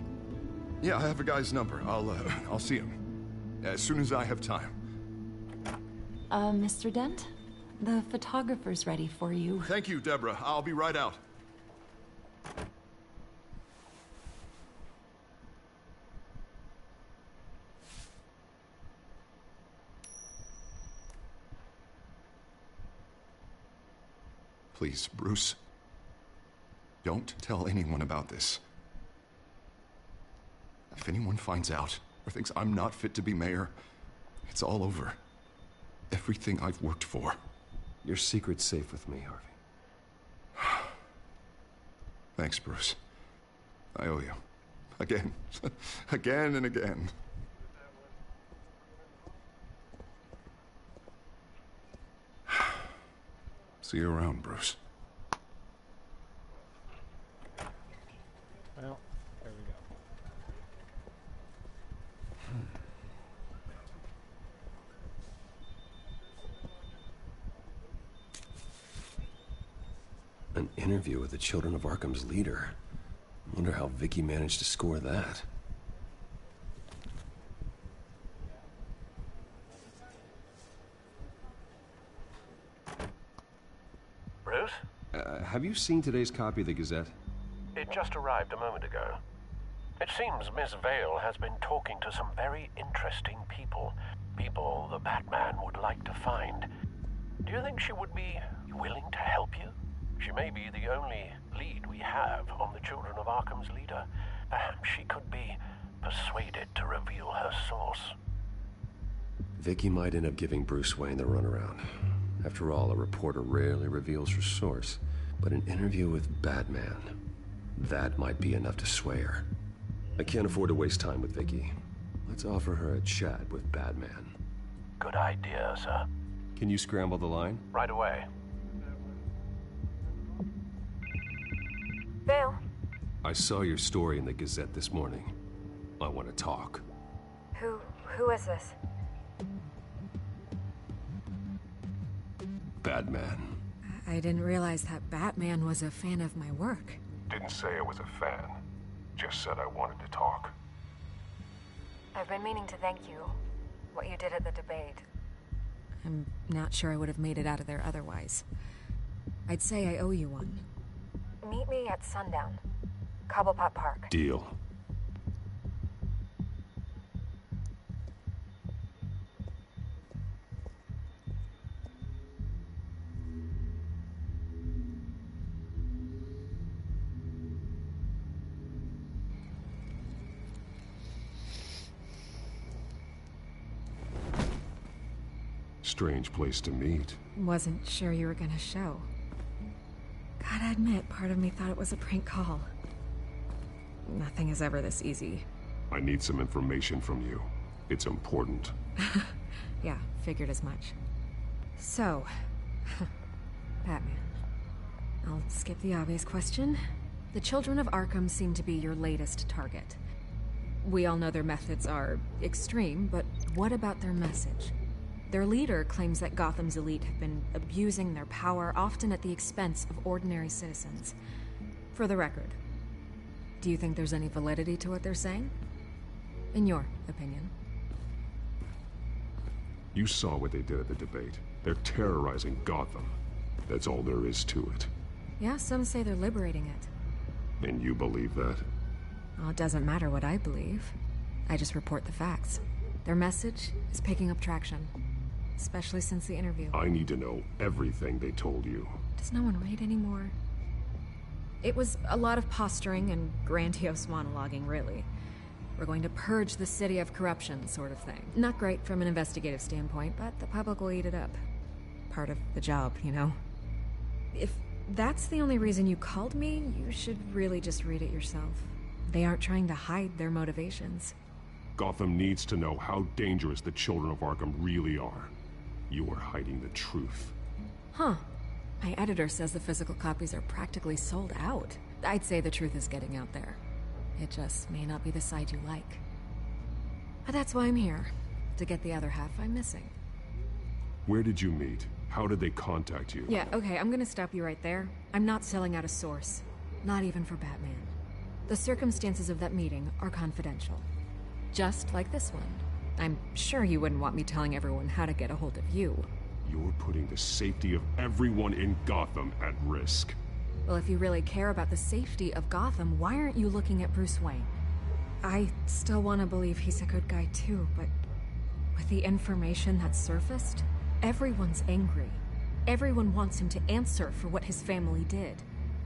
Yeah, I have a guy's number. I'll see him as soon as I have time. Mr. Dent? The photographer's ready for you. Thank you, Deborah. I'll be right out. Please, Bruce. Don't tell anyone about this. If anyone finds out or thinks I'm not fit to be mayor, it's all over. Everything I've worked for. Your secret's safe with me, Harvey. Thanks, Bruce. I owe you. Again. Again and again. See you around, Bruce. Well, there we go. An interview with the Children of Arkham's leader. Wonder how Vicky managed to score that. Bruce? Have you seen today's copy of the Gazette? It just arrived a moment ago. It seems Miss Vale has been talking to some very interesting people. People the Batman would like to find. Do you think she would be willing to help you? She may be the only lead we have on the Children of Arkham's leader. Perhaps she could be persuaded to reveal her source. Vicky might end up giving Bruce Wayne the runaround. After all, a reporter rarely reveals her source. But an interview with Batman, that might be enough to sway her. I can't afford to waste time with Vicky. Let's offer her a chat with Batman. Good idea, sir. Can you scramble the line? Right away. Vale. I saw your story in the Gazette this morning. I want to talk. Who is this? Batman. I didn't realize that Batman was a fan of my work. Didn't say I was a fan. Just said I wanted to talk. I've been meaning to thank you. What you did at the debate. I'm not sure I would have made it out of there otherwise. I'd say I owe you one. Meet me at sundown. Cobblepot Park. Deal. Strange place to meet. Wasn't sure you were gonna show. Gotta admit, part of me thought it was a prank call. Nothing is ever this easy. I need some information from you. It's important. Yeah, figured as much. So, Batman. I'll skip the obvious question. The Children of Arkham seem to be your latest target. We all know their methods are extreme, but what about their message? Their leader claims that Gotham's elite have been abusing their power, often at the expense of ordinary citizens. For the record, do you think there's any validity to what they're saying? In your opinion? You saw what they did at the debate. They're terrorizing Gotham. That's all there is to it. Yeah, some say they're liberating it. And you believe that? Well, it doesn't matter what I believe. I just report the facts. Their message is picking up traction. Especially since the interview. I need to know everything they told you. Does no one read anymore? It was a lot of posturing and grandiose monologuing, really. We're going to purge the city of corruption, sort of thing. Not great from an investigative standpoint, but the public will eat it up. Part of the job, you know? If that's the only reason you called me, you should really just read it yourself. They aren't trying to hide their motivations. Gotham needs to know how dangerous the Children of Arkham really are. You are hiding the truth. Huh. My editor says the physical copies are practically sold out. I'd say the truth is getting out there. It just may not be the side you like. But that's why I'm here. to get the other half I'm missing. Where did you meet? How did they contact you? Yeah, okay, I'm gonna stop you right there. I'm not selling out a source. Not even for Batman. The circumstances of that meeting are confidential. Just like this one. I'm sure you wouldn't want me telling everyone how to get a hold of you. You're putting the safety of everyone in Gotham at risk. Well, if you really care about the safety of Gotham, why aren't you looking at Bruce Wayne? I still want to believe he's a good guy too, but with the information that's surfaced, everyone's angry. Everyone wants him to answer for what his family did.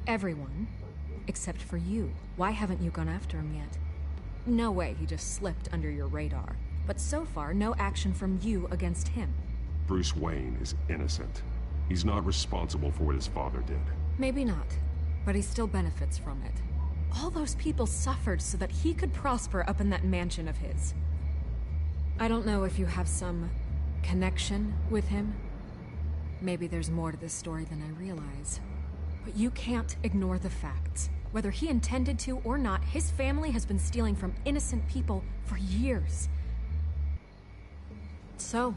Everyone, except for you. Why haven't you gone after him yet? No way he just slipped under your radar. But so far, no action from you against him. Bruce Wayne is innocent. He's not responsible for what his father did. Maybe not, but he still benefits from it. All those people suffered so that he could prosper up in that mansion of his. I don't know if you have some connection with him. Maybe there's more to this story than I realize. But you can't ignore the facts. Whether he intended to or not, his family has been stealing from innocent people for years. So,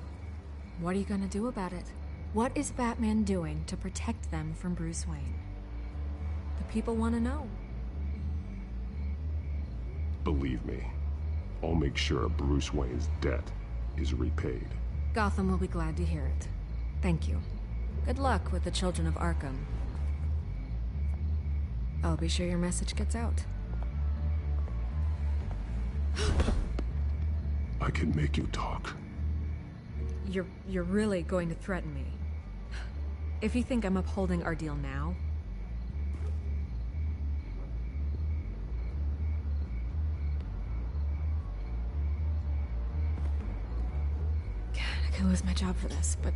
what are you gonna do about it? What is Batman doing to protect them from Bruce Wayne? The people want to know. Believe me, I'll make sure Bruce Wayne's debt is repaid. Gotham will be glad to hear it. Thank you. Good luck with the children of Arkham. I'll be sure your message gets out. I can make you talk. You're really going to threaten me? If you think I'm upholding our deal now... God, I could lose my job for this, but...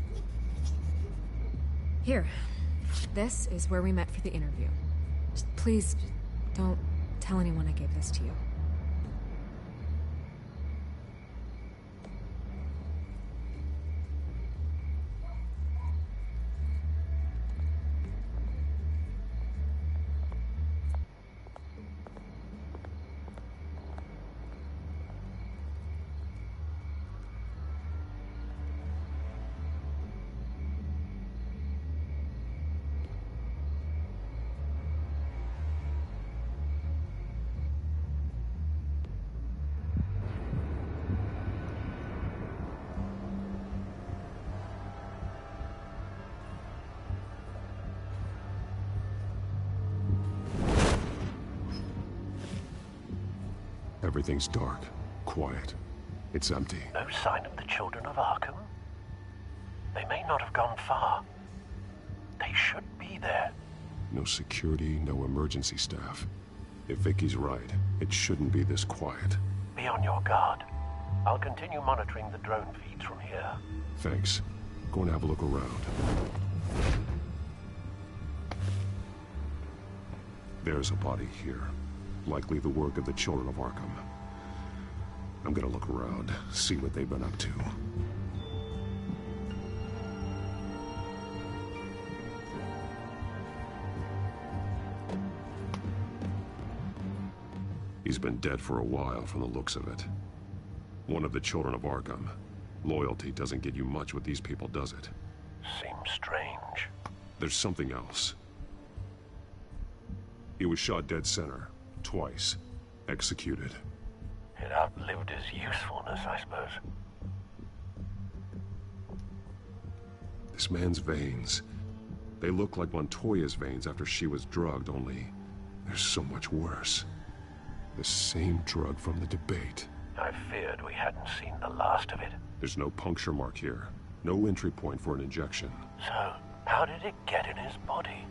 Here. This is where we met for the interview. Just please, don't tell anyone I gave this to you. Everything's dark, quiet. It's empty. No sign of the children of Arkham? They may not have gone far. They should be there. No security, no emergency staff. If Vicky's right, it shouldn't be this quiet. Be on your guard. I'll continue monitoring the drone feeds from here. Thanks. Go and have a look around. There's a body here. Likely the work of the children of Arkham. I'm gonna look around, see what they've been up to. He's been dead for a while from the looks of it. One of the children of Arkham. Loyalty doesn't get you much with these people, does it? Seems strange. There's something else. He was shot dead center. Twice. Executed. It outlived his usefulness, I suppose. This man's veins. They look like Montoya's veins after she was drugged, only they're so much worse. The same drug from the debate. I feared we hadn't seen the last of it. There's no puncture mark here. No entry point for an injection. So, how did it get in his body?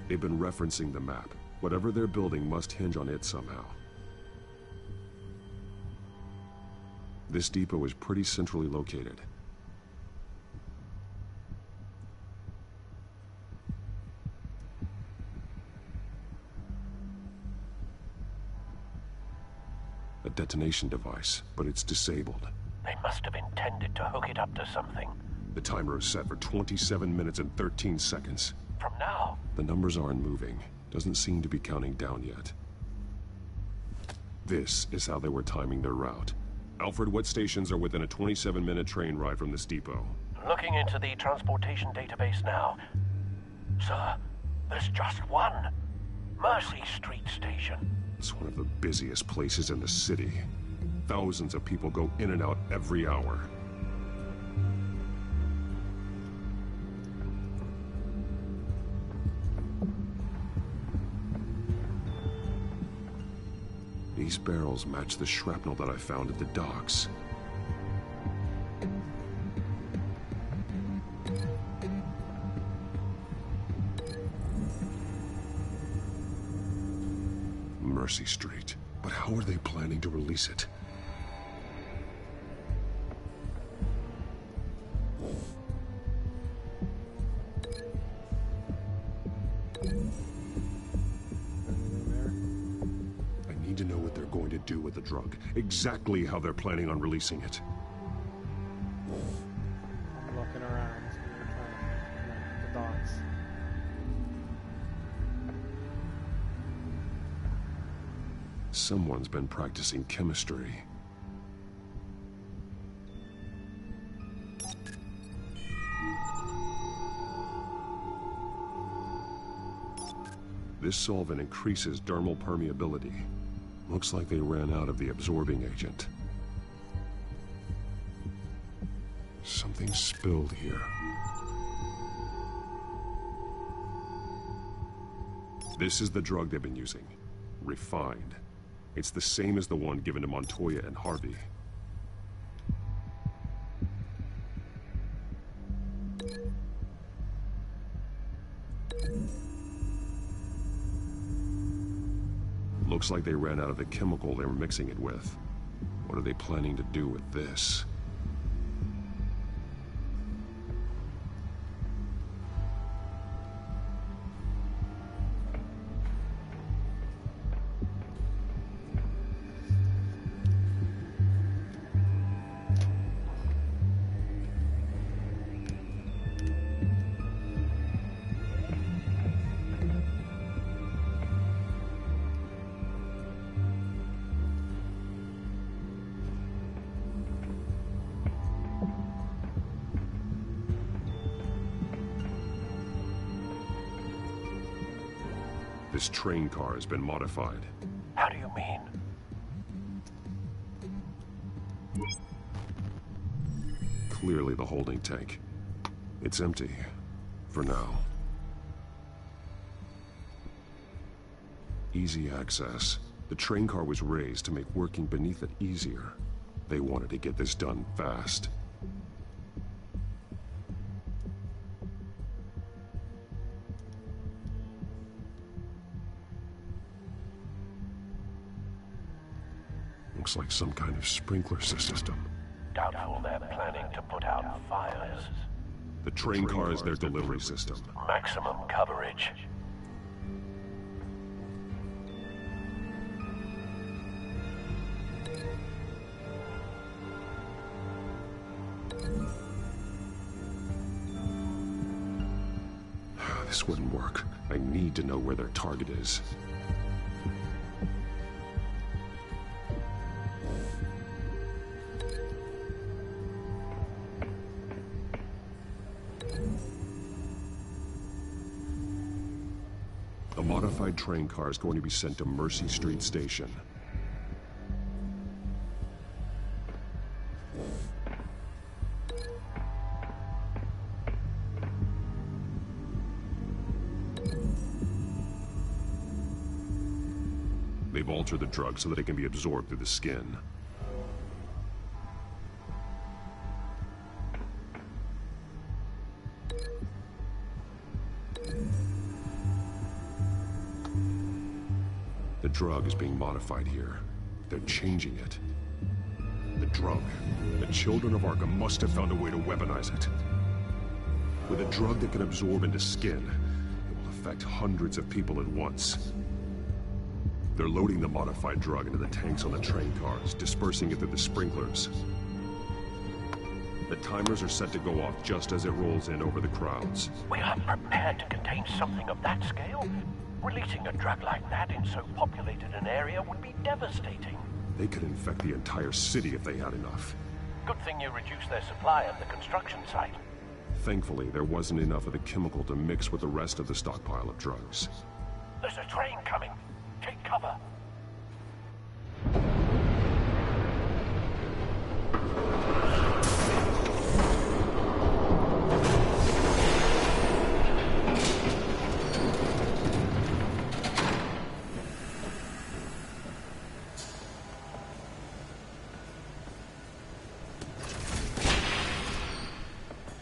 They've been referencing the map. Whatever they're building must hinge on it somehow. This depot is pretty centrally located. A detonation device, but it's disabled. They must have intended to hook it up to something. The timer is set for 27 minutes and 13 seconds. From now? The numbers aren't moving. Doesn't seem to be counting down yet. This is how they were timing their route. Alfred, what stations are within a 27-minute train ride from this depot? Looking into the transportation database now. Sir, there's just one. Mercy Street Station. It's one of the busiest places in the city. Thousands of people go in and out every hour. These barrels match the shrapnel that I found at the docks. Mercy Street. But how are they planning to release it? I need to know what they're going to do with the drug. Exactly how they're planning on releasing it. I'm looking around. The docks. Someone's been practicing chemistry. This solvent increases dermal permeability. Looks like they ran out of the absorbing agent. Something spilled here. This is the drug they've been using. Refined. It's the same as the one given to Montoya and Harvey. Looks like they ran out of the chemical they were mixing it with. What are they planning to do with this? This train car has been modified. How do you mean? Clearly the holding tank. It's empty. For now. Easy access. The train car was raised to make working beneath it easier. They wanted to get this done fast. Looks like some kind of sprinkler system. Doubtful they're planning to put out fires. The train car is their delivery system. Maximum coverage. This wouldn't work. I need to know where their target is. A modified train car is going to be sent to Mercy Street Station. They've altered the drug so that it can be absorbed through the skin. The drug is being modified here. They're changing it. The drug. The children of Arkham must have found a way to weaponize it. With a drug that can absorb into skin, it will affect hundreds of people at once. They're loading the modified drug into the tanks on the train cars, dispersing it through the sprinklers. The timers are set to go off just as it rolls in over the crowds. We aren't prepared to contain something of that scale. Releasing a drug like that in so populated an area would be devastating. They could infect the entire city if they had enough. Good thing you reduced their supply at the construction site. Thankfully, there wasn't enough of the chemical to mix with the rest of the stockpile of drugs. There's a train coming. Take cover.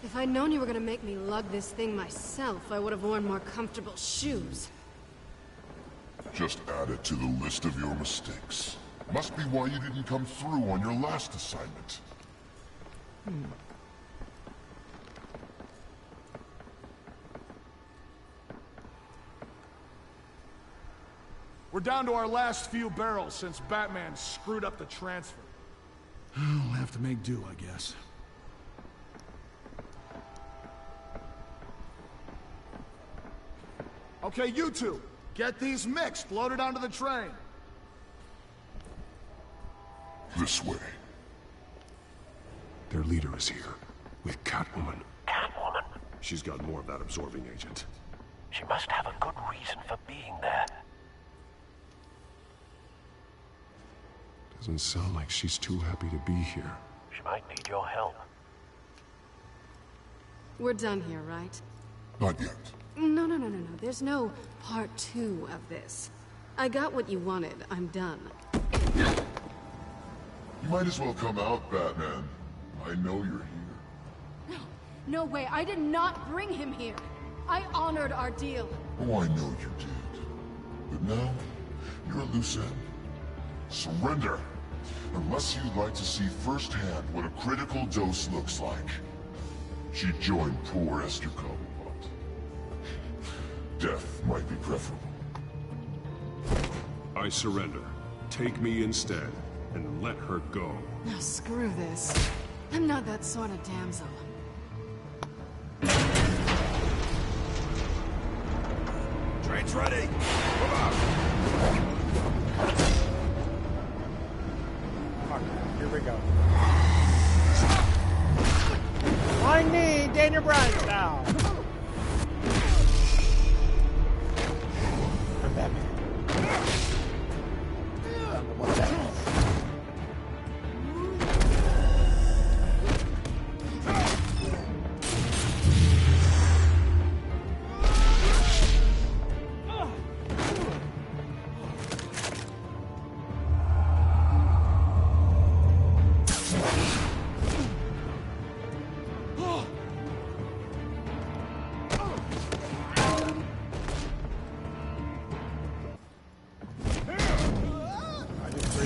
If I'd known you were gonna make me lug this thing myself, I would have worn more comfortable shoes. Just add it to the list of your mistakes. Must be why you didn't come through on your last assignment. We're down to our last few barrels since Batman screwed up the transfer. We'll have to make do, I guess. Okay, you two, get these mixed, loaded onto the train. This way. Their leader is here, with Catwoman. Catwoman? She's got more of that absorbing agent. She must have a good reason for being there. Doesn't sound like she's too happy to be here. She might need your help. We're done here, right? Not yet. No. There's no part 2 of this. I got what you wanted. I'm done. You might as well come out, Batman. I know you're here. No way. I did not bring him here. I honored our deal. Oh, I know you did. But now, you're a loose end. Surrender! Unless you'd like to see firsthand what a critical dose looks like. She joined poor Esther Cobblepot. Death might be preferable. I surrender. Take me instead, and let her go. Now screw this. I'm not that sort of damsel. Train's ready! Come on! Here we go. Find me, Daniel Bryan style. I'm Batman. What's that?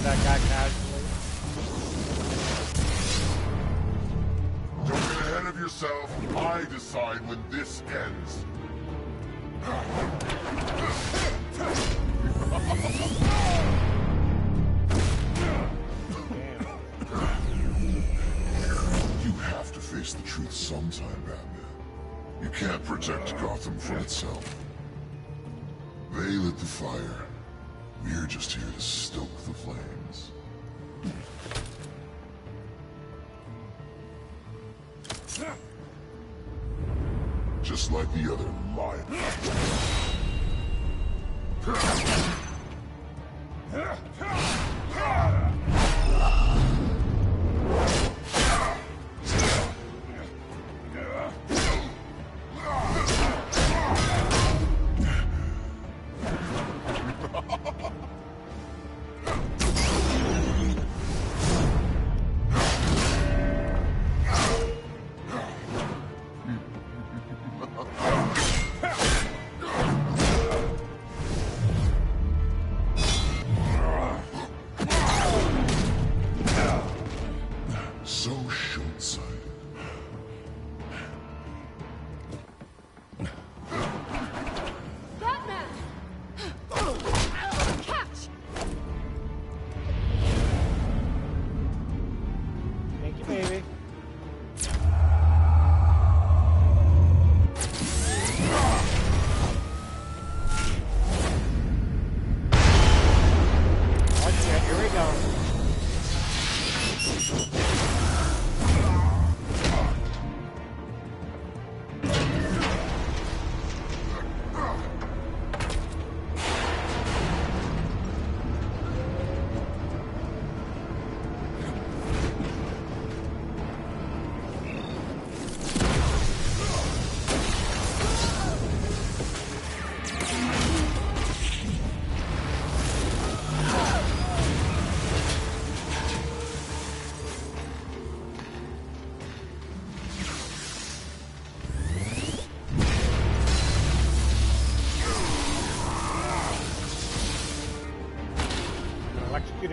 That guy casually. Don't get ahead of yourself. I decide when this ends. You have to face the truth sometime, Batman. You can't protect Gotham from itself. They lit the fire. We're just here to stoke the flames. Just like the other liars.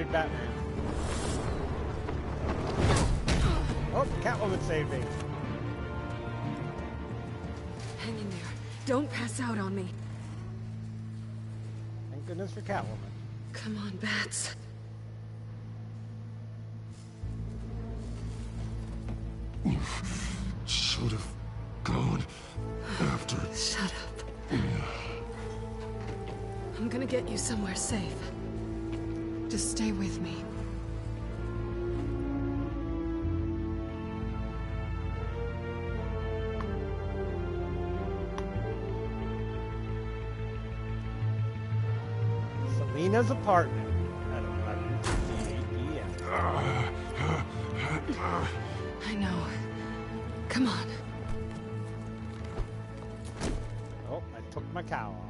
save Batman. Oh, Catwoman saved me. Hang in there. Don't pass out on me. Thank goodness for Catwoman. Come on, Bats. You should have gone after... Shut up. I'm gonna get you somewhere safe. Just stay with me. Selena's apartment at 11:58 p.m. I know. Come on. Oh, I took my cow off.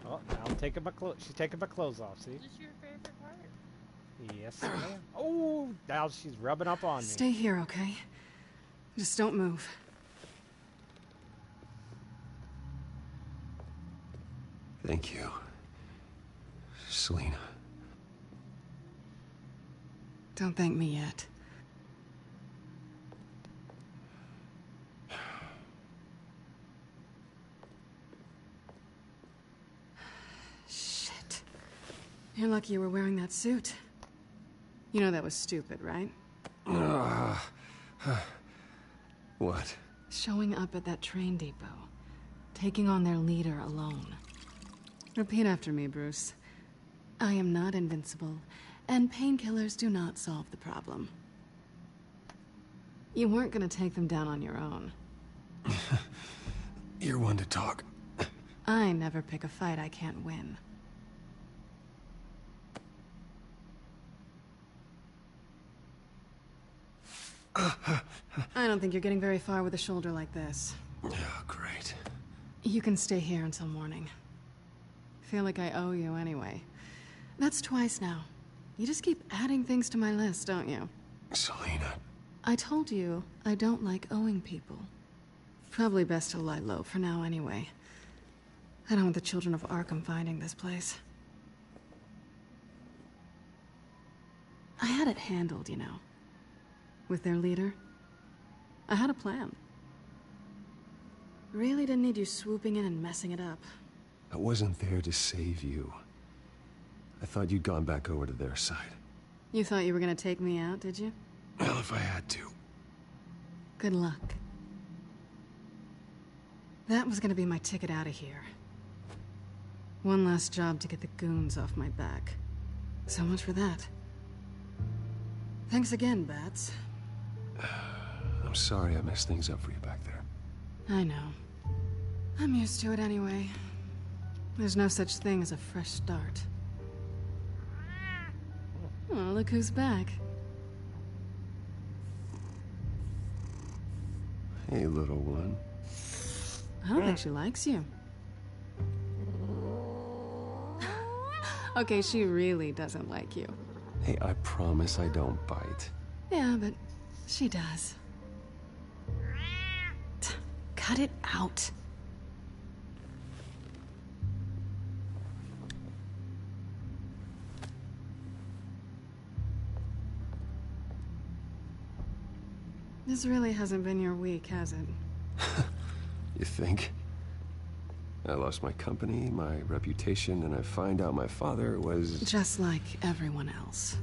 Oh, now I'm taking my clothes. She's taking my clothes off. See? Is this your favorite part? Yes, ma'am. Oh, now she's rubbing up on me. Stay here, okay? Just don't move. Thank you, Selena. Don't thank me yet. Shit. You're lucky you were wearing that suit. You know that was stupid, right? What? Showing up at that train depot. Taking on their leader alone. Repeat after me, Bruce. I am not invincible, and painkillers do not solve the problem. You weren't gonna take them down on your own. You're one to talk. I never pick a fight I can't win. I don't think you're getting very far with a shoulder like this. Oh, great. You can stay here until morning. Feel like I owe you anyway. That's twice now. You just keep adding things to my list, don't you? Selena. I told you I don't like owing people. Probably best to lie low for now anyway. I don't want the children of Arkham finding this place. I had it handled, you know. With their leader. I had a plan. Really didn't need you swooping in and messing it up. I wasn't there to save you. I thought you'd gone back over to their side. You thought you were gonna take me out, did you? Well, if I had to. Good luck. That was gonna be my ticket out of here. One last job to get the goons off my back. So much for that. Thanks again, Bats. I'm sorry I messed things up for you back there. I know. I'm used to it anyway. There's no such thing as a fresh start. Oh, look who's back. Hey, little one. I don't think she likes you. Okay, she really doesn't like you. Hey, I promise I don't bite. Yeah, but she does. Cut it out. This really hasn't been your week, has it? You think? I lost my company, my reputation, and I find out my father was... Just like everyone else.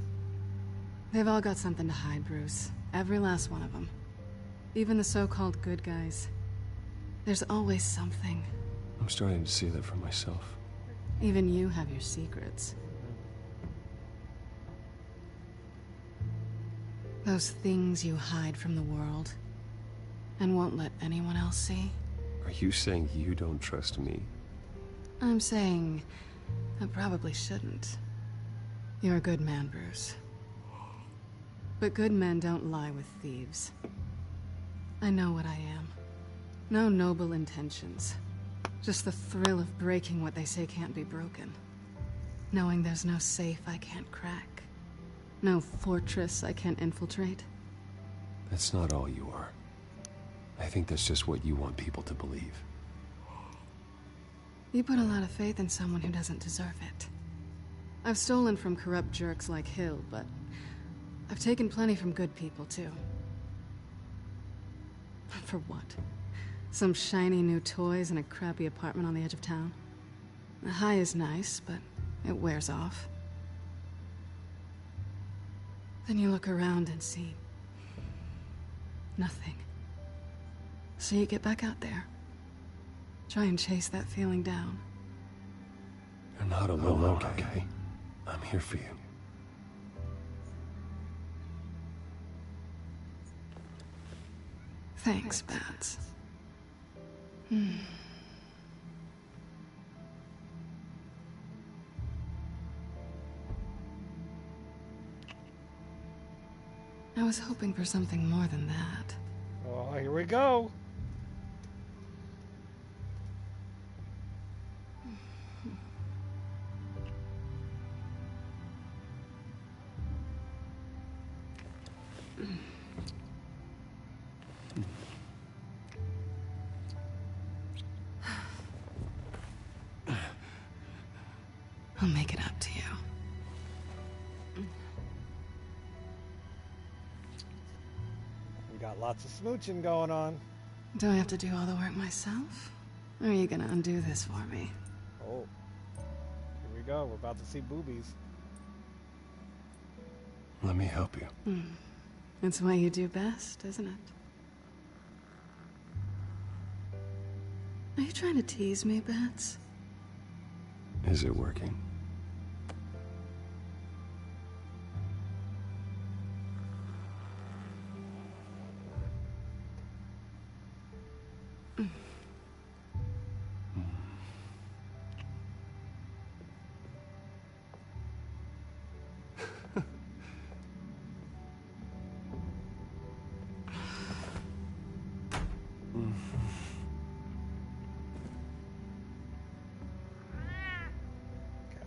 They've all got something to hide, Bruce. Every last one of them. Even the so-called good guys. There's always something. I'm starting to see that for myself. Even you have your secrets. Those things you hide from the world and won't let anyone else see. Are you saying you don't trust me? I'm saying I probably shouldn't. You're a good man, Bruce. But good men don't lie with thieves. I know what I am. No noble intentions. Just the thrill of breaking what they say can't be broken. Knowing there's no safe I can't crack. No fortress I can't infiltrate. That's not all you are. I think that's just what you want people to believe. You put a lot of faith in someone who doesn't deserve it. I've stolen from corrupt jerks like Hill, but I've taken plenty from good people, too. For what? Some shiny new toys and a crappy apartment on the edge of town? The high is nice, but it wears off. Then you look around and see nothing. So you get back out there. Try and chase that feeling down. You're not alone, okay? I'm here for you. Thanks, Bats. I was hoping for something more than that. Oh, here we go. I'll make it up to you. We got lots of smooching going on. Do I have to do all the work myself? Or are you gonna undo this for me? Oh. Here we go. We're about to see boobies. Let me help you. It's what you do best, isn't it? Are you trying to tease me, Bats? Is it working?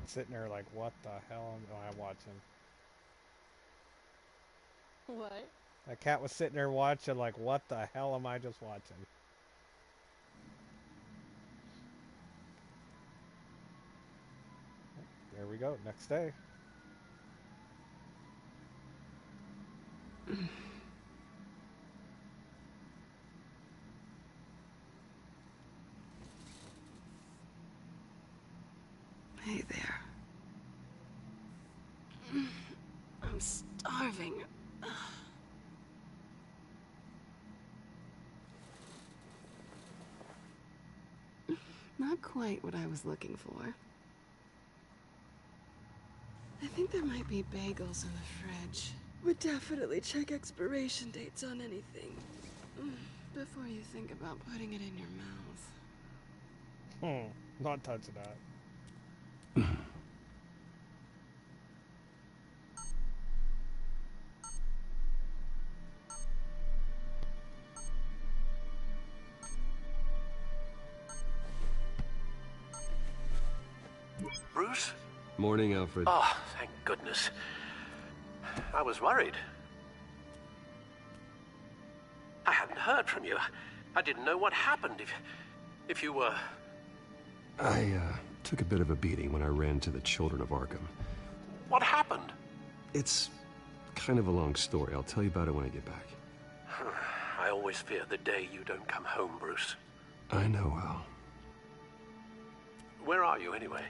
Sitting there like, what the hell am I watching? What? That cat was sitting there watching like, what the hell am I just watching? There we go, next day. Hey there. I'm starving. Not quite what I was looking for. I think there might be bagels in the fridge. Would definitely check expiration dates on anything before you think about putting it in your mouth. Not touching that. Bruce? Morning, Alfred. Oh, thank goodness. I was worried. I hadn't heard from you. I didn't know what happened if you were... I took a bit of a beating when I ran to the Children of Arkham. What happened? It's kind of a long story. I'll tell you about it when I get back. I always fear the day you don't come home, Bruce. I know, Al. Where are you, anyway?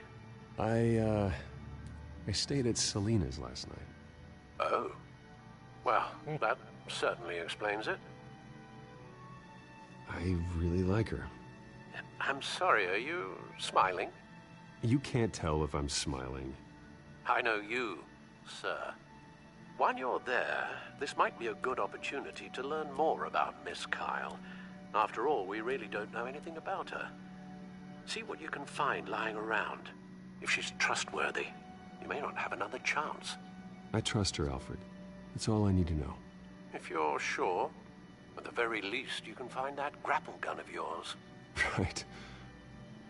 I stayed at Selina's last night. Oh. Well, that certainly explains it. I really like her. I'm sorry, are you smiling? You can't tell if I'm smiling. I know you, sir. While you're there, this might be a good opportunity to learn more about Miss Kyle. After all, we really don't know anything about her. See what you can find lying around. If she's trustworthy, you may not have another chance. I trust her, Alfred. That's all I need to know. If you're sure, at the very least, you can find that grapple gun of yours. Right.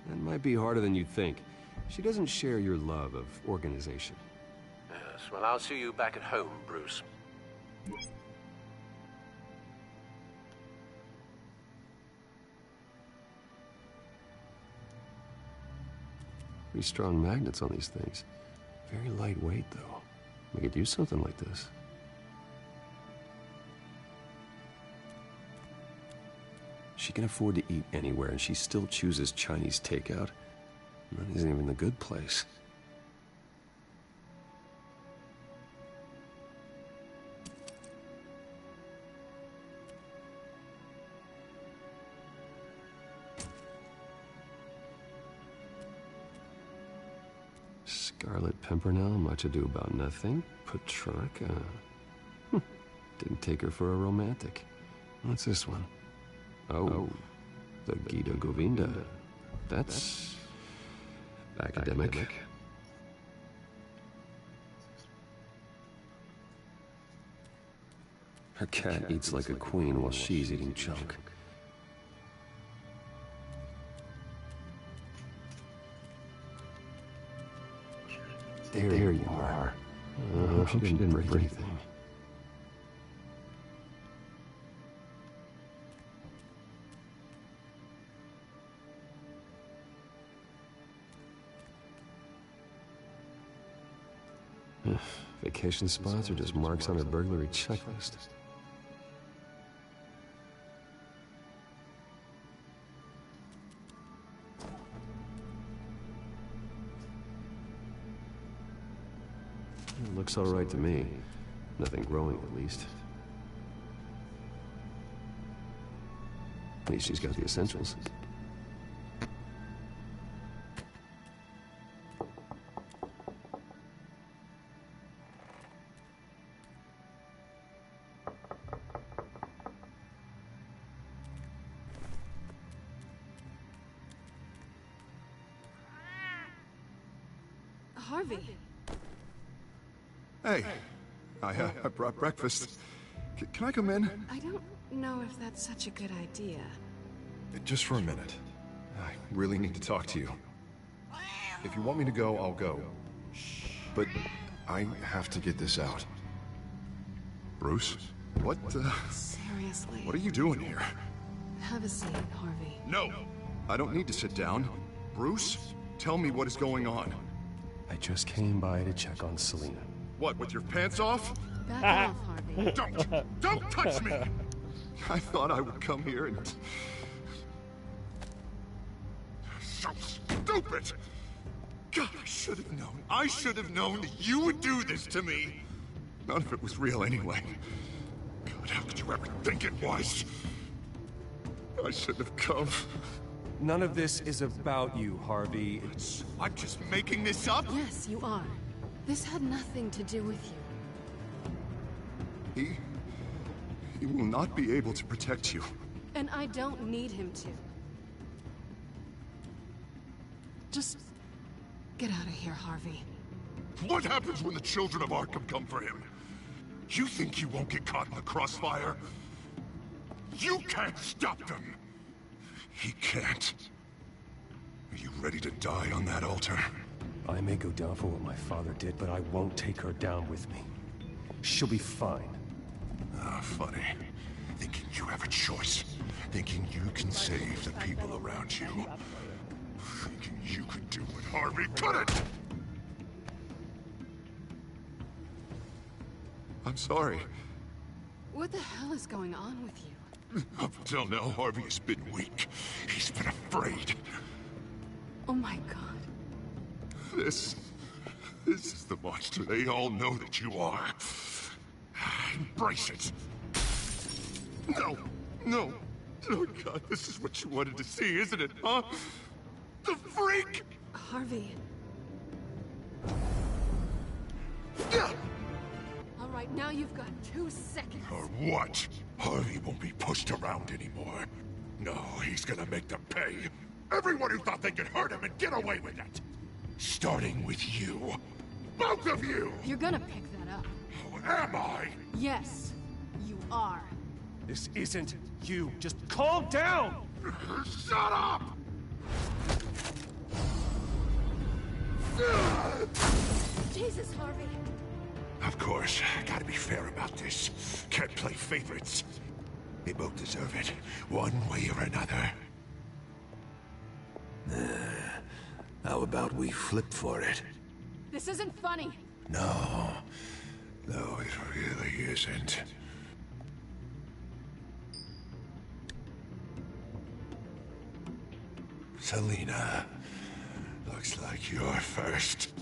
That might be harder than you'd think. She doesn't share your love of organization. Yes, well, I'll see you back at home, Bruce. Pretty strong magnets on these things. Very lightweight, though. We could use something like this. She can afford to eat anywhere, and she still chooses Chinese takeout. That isn't even the good place. Scarlet Pimpernel, much ado about nothing. Petrarca. Didn't take her for a romantic. What's this one? Oh, the Gita Govinda. That's academic. Her cat eats like a queen while she's eating junk. There you are. I hope she didn't break anything. Vacation spots are just marks on her burglary checklist. It looks all right to me. Nothing growing, at least. At least she's got the essentials. Harvey. Hey, I brought breakfast. Can I come in? I don't know if that's such a good idea. Just for a minute. I really need to talk to you. If you want me to go, I'll go. But I have to get this out. Bruce? What, Seriously? What are you doing here? Have a seat, Harvey. No! I don't need to sit down. Bruce, tell me what is going on. I just came by to check on Selena. What, with your pants off? Back off, Harvey. Don't touch me! I thought I would come here and... So stupid! God, I should have known. I should have known that you would do this to me. None of it was real anyway. God, how could you ever think it was? I shouldn't have come. None of this is about you, Harvey. I'm just making this up? Yes, you are. This had nothing to do with you. He will not be able to protect you. And I don't need him to. Just get out of here, Harvey. What happens when the children of Arkham come for him? You think you won't get caught in the crossfire? You can't stop them! He can't. Are you ready to die on that altar? I may go down for what my father did, but I won't take her down with me. She'll be fine. Ah, funny. Thinking you have a choice. Thinking you can save the people around you. Thinking you could do what Harvey couldn't! I'm sorry. What the hell is going on with you? Up until now, Harvey has been weak. He's been afraid. Oh my god. This is the monster they all know that you are. Embrace it. No. Oh God, this is what you wanted to see, isn't it, huh? The freak! Harvey. All right, now you've got 2 seconds. Or what? Harvey won't be pushed around anymore. No, he's gonna make them pay. Everyone who thought they could hurt him and get away with it. Starting with you. Both of you! You're gonna pick that up. Oh, am I? Yes, you are. This isn't you. Just calm down! Shut up! Jesus, Harvey. Of course, gotta be fair about this. Can't play favorites. They both deserve it, one way or another. How about we flip for it? This isn't funny. No. No, it really isn't. Selina, looks like you're first.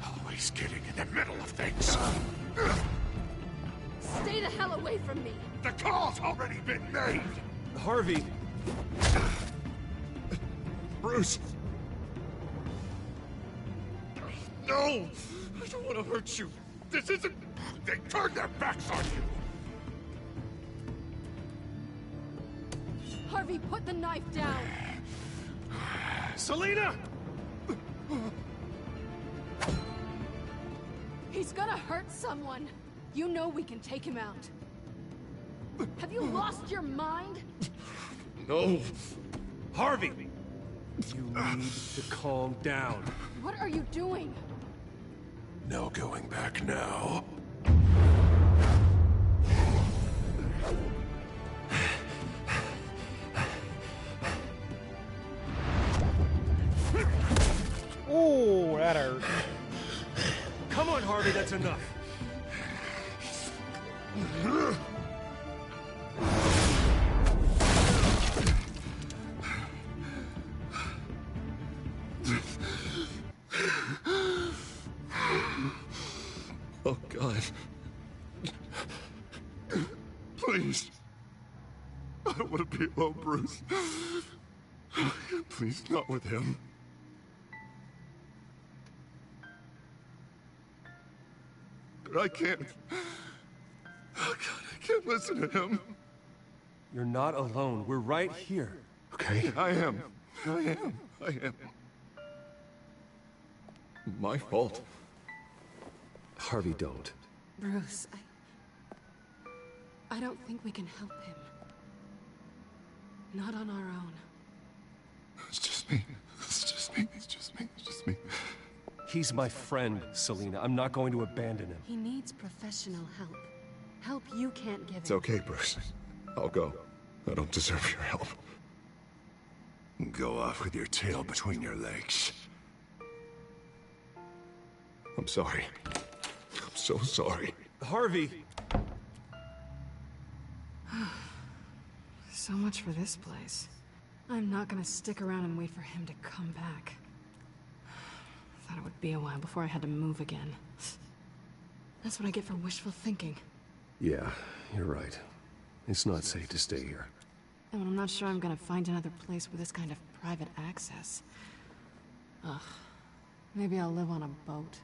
Always getting in the middle of things. Stay the hell away from me. The call's already been made. Harvey. Bruce. No! I don't want to hurt you. This isn't... They turned their backs on you. Harvey, put the knife down. Selina! He's gonna hurt someone. You know we can take him out. Have you lost your mind? No. Harvey! You need to calm down. What are you doing? No going back now. Ooh, that hurt. Come on, Harvey, that's enough. Oh, God. Please. I don't want to be alone, Bruce. Please, not with him. But I can't. Oh, God, I can't listen to him. You're not alone. We're right here. Okay, I am. My fault. Harvey, don't. Bruce, I don't think we can help him. Not on our own. It's just me. It's just me. He's my friend, Selina. I'm not going to abandon him. He needs professional help. Help you can't give It's him. okay, Bruce. I'll go. I don't deserve your help. Go off with your tail between your legs. I'm sorry. I'm so sorry. Harvey! So much for this place. I'm not gonna stick around and wait for him to come back. Thought it would be a while before I had to move again. That's what I get for wishful thinking. Yeah, you're right. It's not safe to stay here. And I'm not sure I'm gonna find another place with this kind of private access. Ugh. Maybe I'll live on a boat.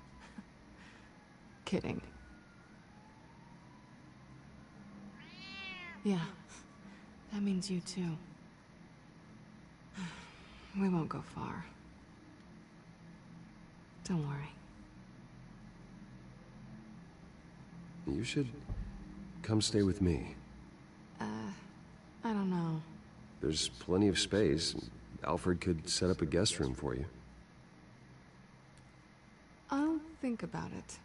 Kidding. Yeah. That means you too. We won't go far. Don't worry. You should come stay with me. I don't know. There's plenty of space. Alfred could set up a guest room for you. I'll think about it.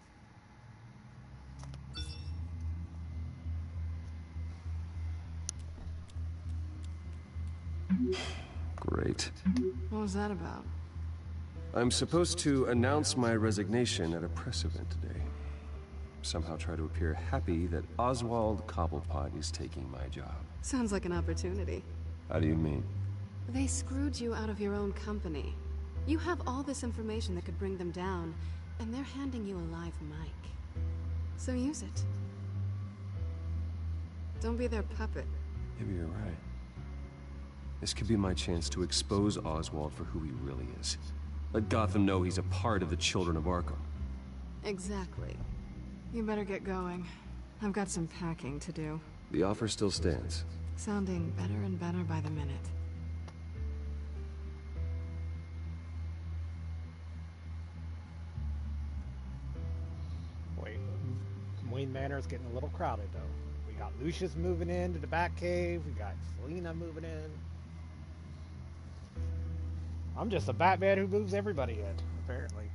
Great. What was that about? I'm supposed to announce my resignation at a press event today. Somehow try to appear happy that Oswald Cobblepot is taking my job. Sounds like an opportunity. How do you mean? They screwed you out of your own company. You have all this information that could bring them down, and they're handing you a live mic. So use it. Don't be their puppet. Maybe you're right. This could be my chance to expose Oswald for who he really is. Let Gotham know he's a part of the Children of Arkham. Exactly. You better get going. I've got some packing to do. The offer still stands. Sounding better and better by the minute. Wait, Wayne Manor's getting a little crowded though. We got Lucius moving into the Batcave. We got Selina moving in. I'm just a Batman who moves everybody in, apparently.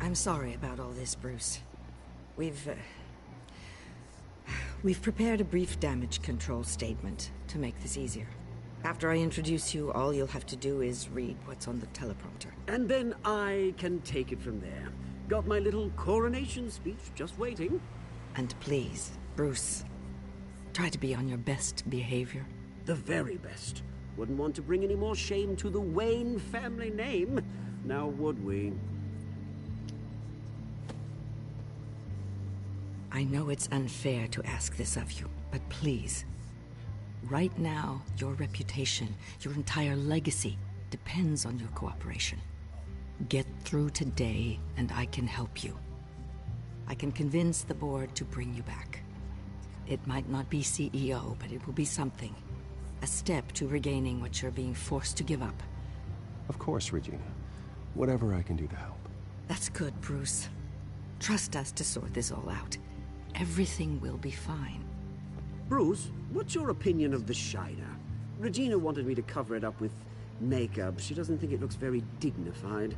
I'm sorry about all this, Bruce. We've prepared a brief damage control statement to make this easier. After I introduce you, all you'll have to do is read what's on the teleprompter. And then I can take it from there. Got my little coronation speech just waiting. And please, Bruce, try to be on your best behavior. The very best. Wouldn't want to bring any more shame to the Wayne family name, now would we? I know it's unfair to ask this of you, but please. Right now, your reputation, your entire legacy, depends on your cooperation. Get through today, and I can help you. I can convince the board to bring you back. It might not be CEO, but it will be something. A step to regaining what you're being forced to give up. Of course, Regina. Whatever I can do to help. That's good, Bruce. Trust us to sort this all out. Everything will be fine. Bruce, what's your opinion of the Shiner? Regina wanted me to cover it up with makeup. She doesn't think it looks very dignified.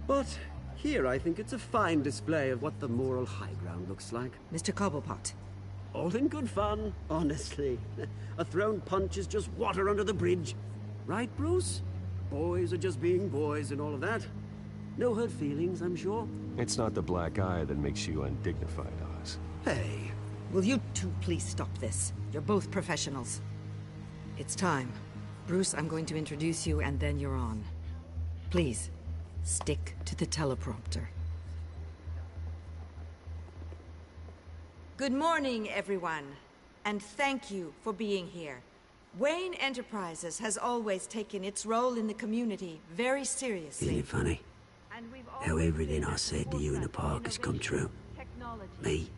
But here I think it's a fine display of what the moral high ground looks like. Mr. Cobblepot. All in good fun, honestly. A thrown punch is just water under the bridge. Right, Bruce? Boys are just being boys and all of that. No hurt feelings, I'm sure. It's not the black eye that makes you undignified, Oz. Hey, will you two please stop this? You're both professionals. It's time. Bruce, I'm going to introduce you and then you're on. Please, stick to the teleprompter. Good morning, everyone. And thank you for being here. Wayne Enterprises has always taken its role in the community very seriously. Isn't it funny? How everything I said to you in the park has come true. Me,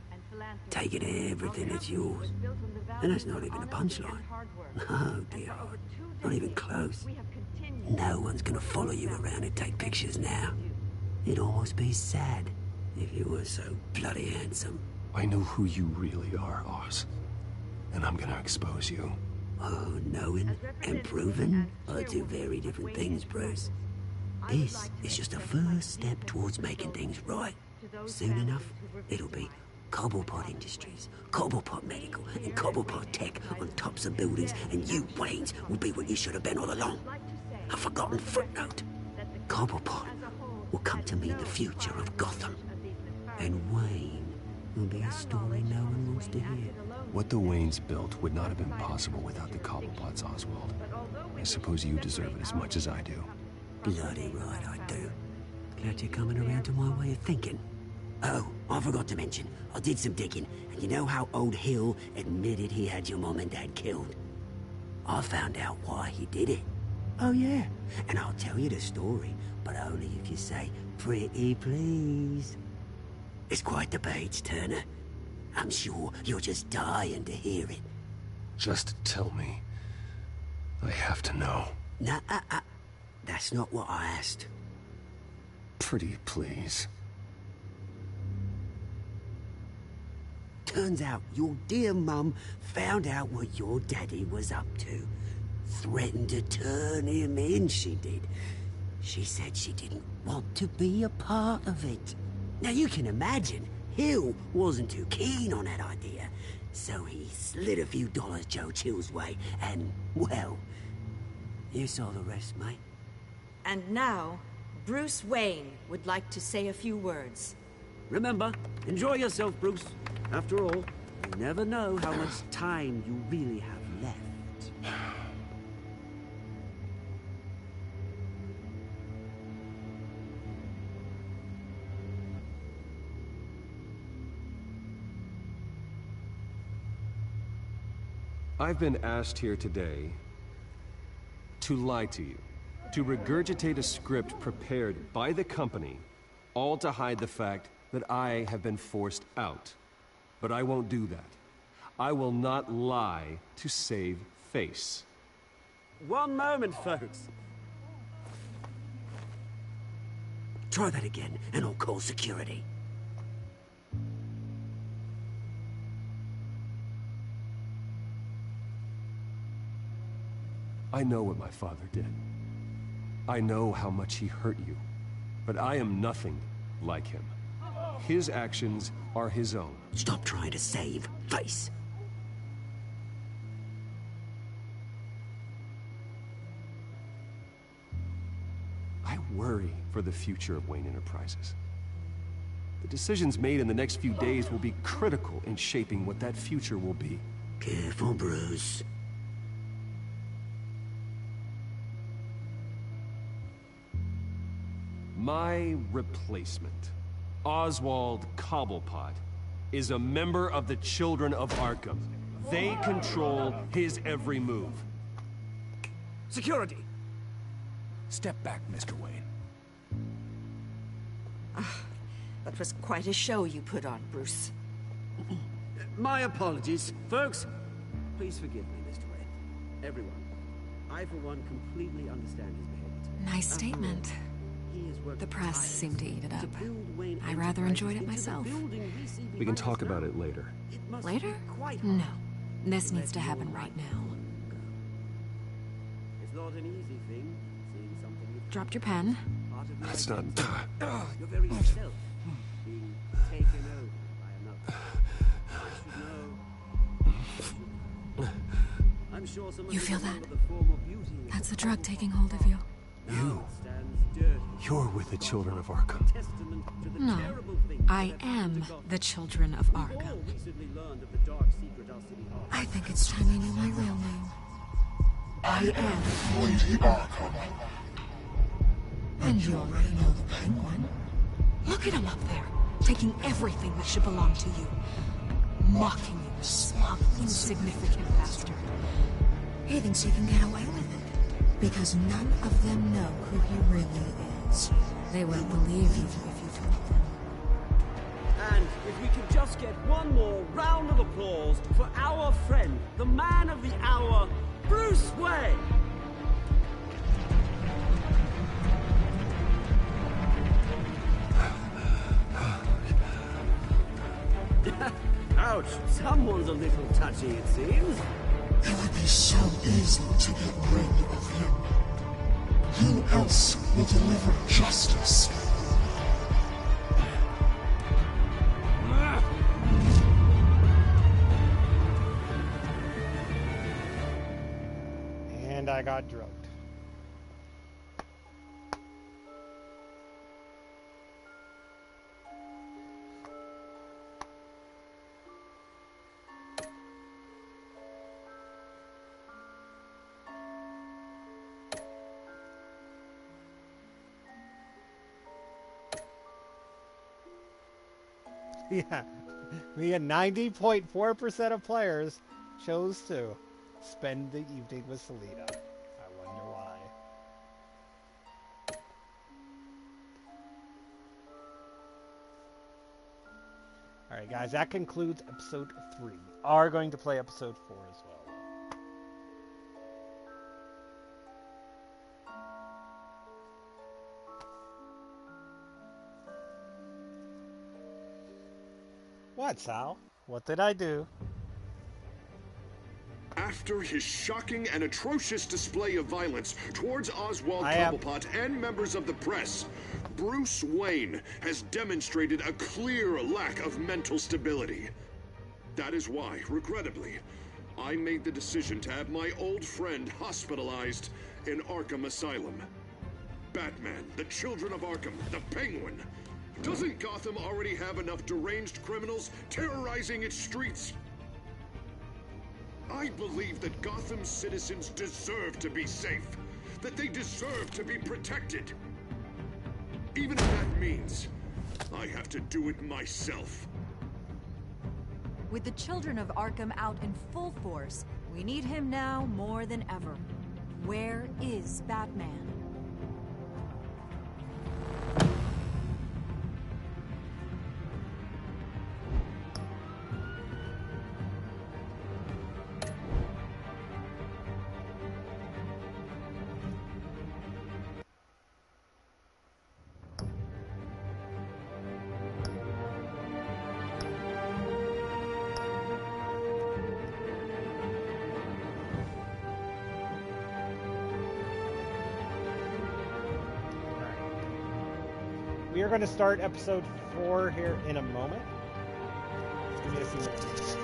taking everything that's yours. And that's not even a punchline. No, dear. Not even close. No one's gonna follow you around and take pictures now. It'd almost be sad if you were so bloody handsome. I know who you really are, Oz. And I'm gonna expose you. Oh, knowing and proving are two very different things, Bruce. This is just a first step towards making things right. Soon enough, it'll be Cobblepot Industries, Cobblepot Medical, and Cobblepot Tech on tops of buildings, and you, Waynes, will be what you should have been all along. A forgotten footnote. Cobblepot will come to mean the future of Gotham. And Wayne will be a story no one wants to hear. What the Waynes built would not have been possible without the Cobblepots, Oswald. I suppose you deserve it as much as I do. Bloody right I do. Glad you're coming around to my way of thinking. Oh, I forgot to mention, I did some digging, and you know how old Hill admitted he had your mom and dad killed? I found out why he did it. Oh yeah, and I'll tell you the story, but only if you say, pretty please. It's quite the page, Turner. I'm sure you're just dying to hear it. Just tell me. I have to know. Nah, that's not what I asked. Pretty please. Turns out your dear mum found out what your daddy was up to. Threatened to turn him in, she did. She said she didn't want to be a part of it. Now you can imagine, Hill wasn't too keen on that idea. So he slid a few dollars Joe Chill's way, and, well, you saw the rest, mate. And now, Bruce Wayne would like to say a few words. Remember, enjoy yourself, Bruce. After all, you never know how much time you really have left. I've been asked here today to lie to you, to regurgitate a script prepared by the company, all to hide the fact that I have been forced out. But I won't do that. I will not lie to save face. One moment, folks. Try that again, and I'll call security. I know what my father did. I know how much he hurt you. But I am nothing like him. His actions are his own. Stop trying to save face. I worry for the future of Wayne Enterprises. The decisions made in the next few days will be critical in shaping what that future will be. Careful, Bruce. My replacement, Oswald Cobblepot, is a member of the Children of Arkham. They control his every move. Security! Step back, Mr. Wayne. That was quite a show you put on, Bruce. My apologies. Folks, please forgive me, Mr. Wayne. Everyone. I, for one, completely understand his behavior. Nice statement. The press seemed to eat it up. I rather enjoyed it myself. We can talk about it later. Later? No. This needs to happen right now. It's not an easy thing, seeing something you've Dropped your pen. That's not... Your very self being taken over by another. I'm sure some of You feel that? remember the form of beauty. That's the drug taking hold of you. You're with the Children of Arkham. No. I am the Children of Arkham. I think it's time you knew my real name. I am Lady Arkham. And you already know the Penguin. Look at him up there, taking everything that should belong to you. Mocking you, smug, insignificant bastard. He thinks he can get away with it, because none of them know who he really is. They won't believe you if you told them. And if we could just get one more round of applause for our friend, the man of the hour, Bruce Wayne! Ouch, someone's a little touchy, it seems. It would be so easy to get rid of him. Who else will deliver justice? And I got drugged. Yeah, we had 90.4% of players chose to spend the evening with Selena. I wonder why. Alright guys, that concludes episode 3. We are going to play episode 4 as well. What, Sal? What did I do? After his shocking and atrocious display of violence towards Oswald Cobblepot and members of the press, Bruce Wayne has demonstrated a clear lack of mental stability. That is why, regrettably, I made the decision to have my old friend hospitalized in Arkham Asylum. Batman, the Children of Arkham, the Penguin. Doesn't Gotham already have enough deranged criminals terrorizing its streets? I believe that Gotham's citizens deserve to be safe, that they deserve to be protected. Even if that means I have to do it myself. With the Children of Arkham out in full force, we need him now more than ever. Where is Batman? are going to start episode 4 here in a moment. Just give me a few minutes.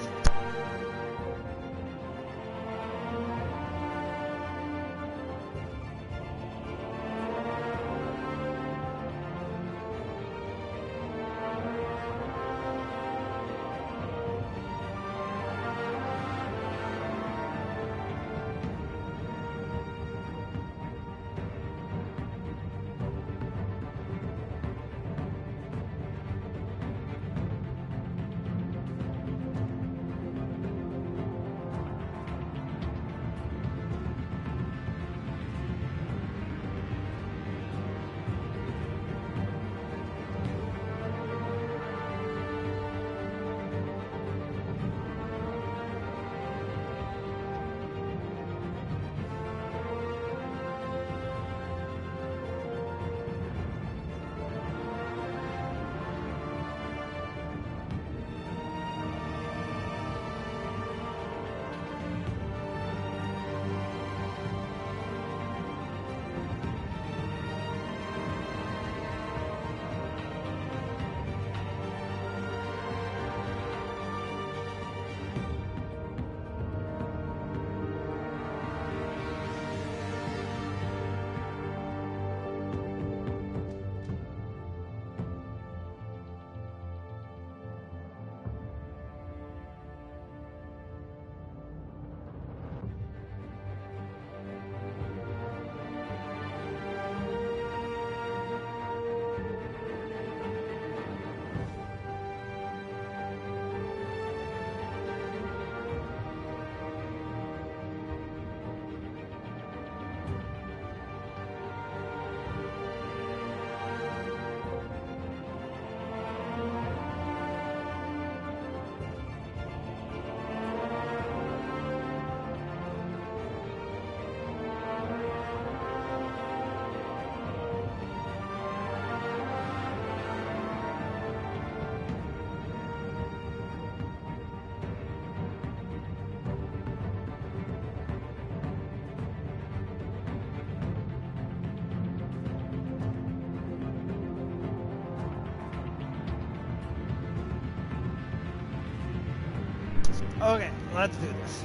Okay, let's do this.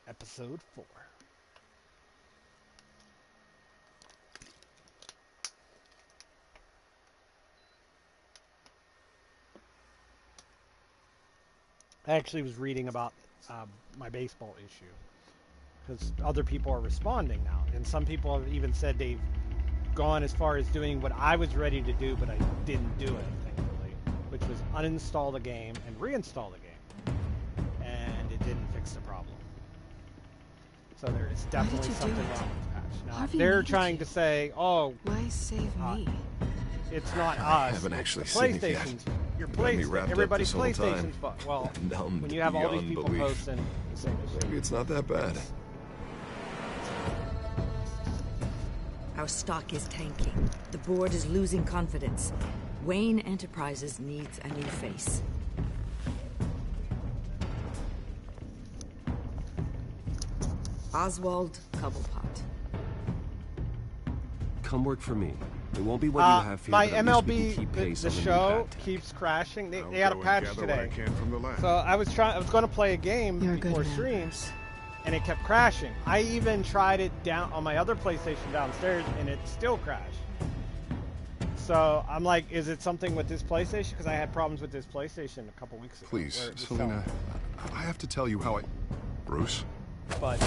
Episode 4. I actually was reading about my baseball issue because other people are responding now, and some people have even said they've gone as far as doing what I was ready to do, but I didn't do it, thankfully, which was uninstall the game and reinstall the game, and it didn't fix the problem. So there is definitely something wrong with the patch. Now, Harvey they're needed trying you. to say, oh, Why save me? it's not us. I haven't it's actually the seen it yet. PlayStation's. Your Got me wrapped up everybody's this whole time. PlayStation's fault. Well, Numbed when you have all these beyond people belief. posting the same issue. Maybe it's not that bad. Our stock is tanking. The board is losing confidence. Wayne Enterprises needs a new face. Oswald Cobblepot. Come work for me. It won't be what you have here, My but at least we can MLB, keep pace the on the new show pad tech. keeps crashing. They I'll had a go and patch gather what I today. can from the lab. So I was going to play a game You're a good before man, stream, Bruce. and it kept crashing. I even tried it down on my other PlayStation downstairs, and it still crashed. So I'm like, is it something with this PlayStation? Because I had problems with this PlayStation a couple weeks ago. Please, where it was Selena, selling. I have to tell you how I... Bruce? But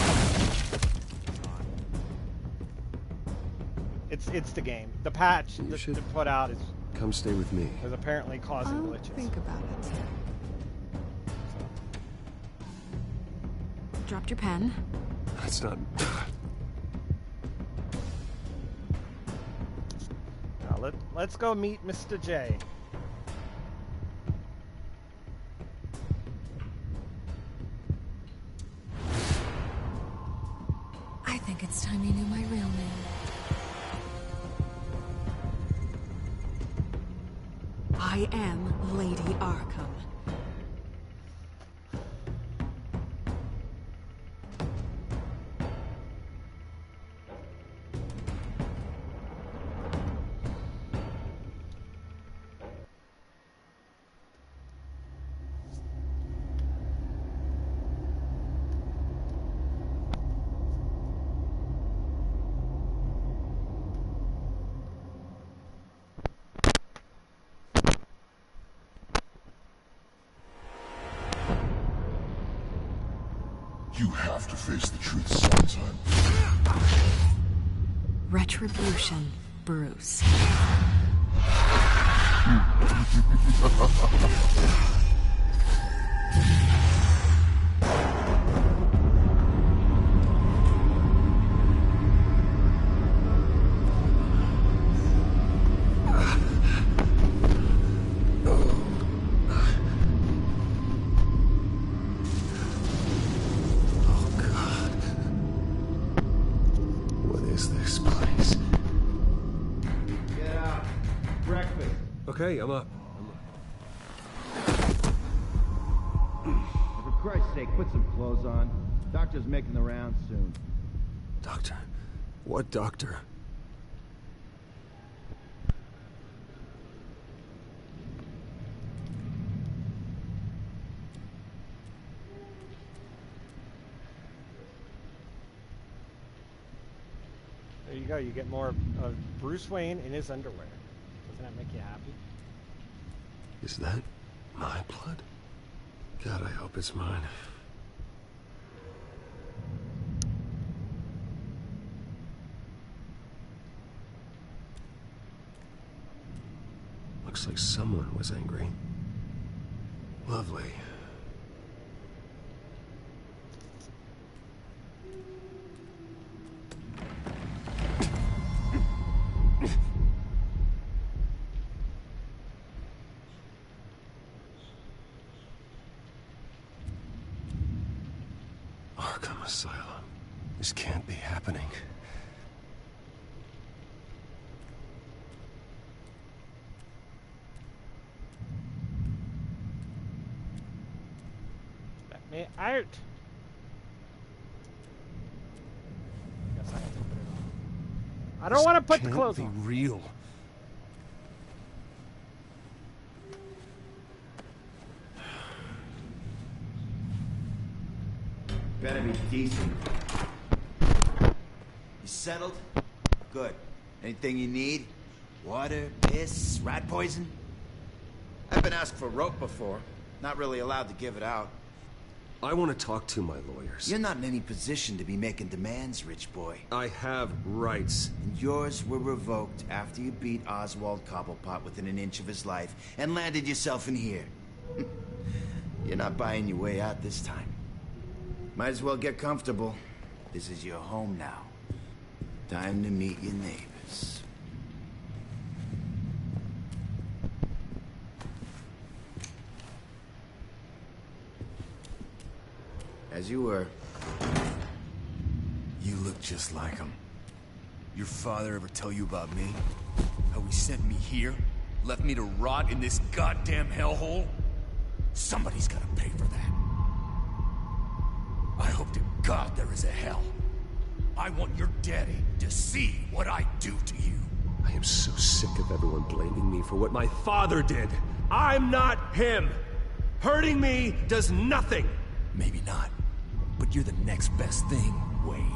it's the game. The patch You that should they put out come stay with me. is apparently causing I'll glitches. think about it. Dropped your pen. That's not... Now let's go meet Mr. J. I think it's time you knew my real name. I am Lady Arkham. You have to face the truth sometime. Retribution, Bruce. Okay, I'm up. For Christ's sake, put some clothes on. Doctor's making the rounds soon. Doctor? What doctor? There you go. You get more of Bruce Wayne in his underwear. Doesn't that make you happy? Is that my blood? God, I hope it's mine. Looks like someone was angry. Lovely. Arkham Asylum. This can't be happening. Let me out. Guess I have to put it on. I don't want to put the clothes on. Real. Better be decent. You settled? Good. Anything you need? Water, piss, rat poison? I've been asked for rope before. Not really allowed to give it out. I want to talk to my lawyers. You're not in any position to be making demands, rich boy. I have rights. And yours were revoked after you beat Oswald Cobblepot within an inch of his life and landed yourself in here. You're not buying your way out this time. Might as well get comfortable. This is your home now. Time to meet your neighbors. As you were. You look just like him. Your father ever tell you about me? How he sent me here? Left me to rot in this goddamn hellhole? Somebody's gotta pay for that. I hope to God there is a hell. I want your daddy to see what I do to you. I am so sick of everyone blaming me for what my father did. I'm not him. Hurting me does nothing. Maybe not, but you're the next best thing, Wayne.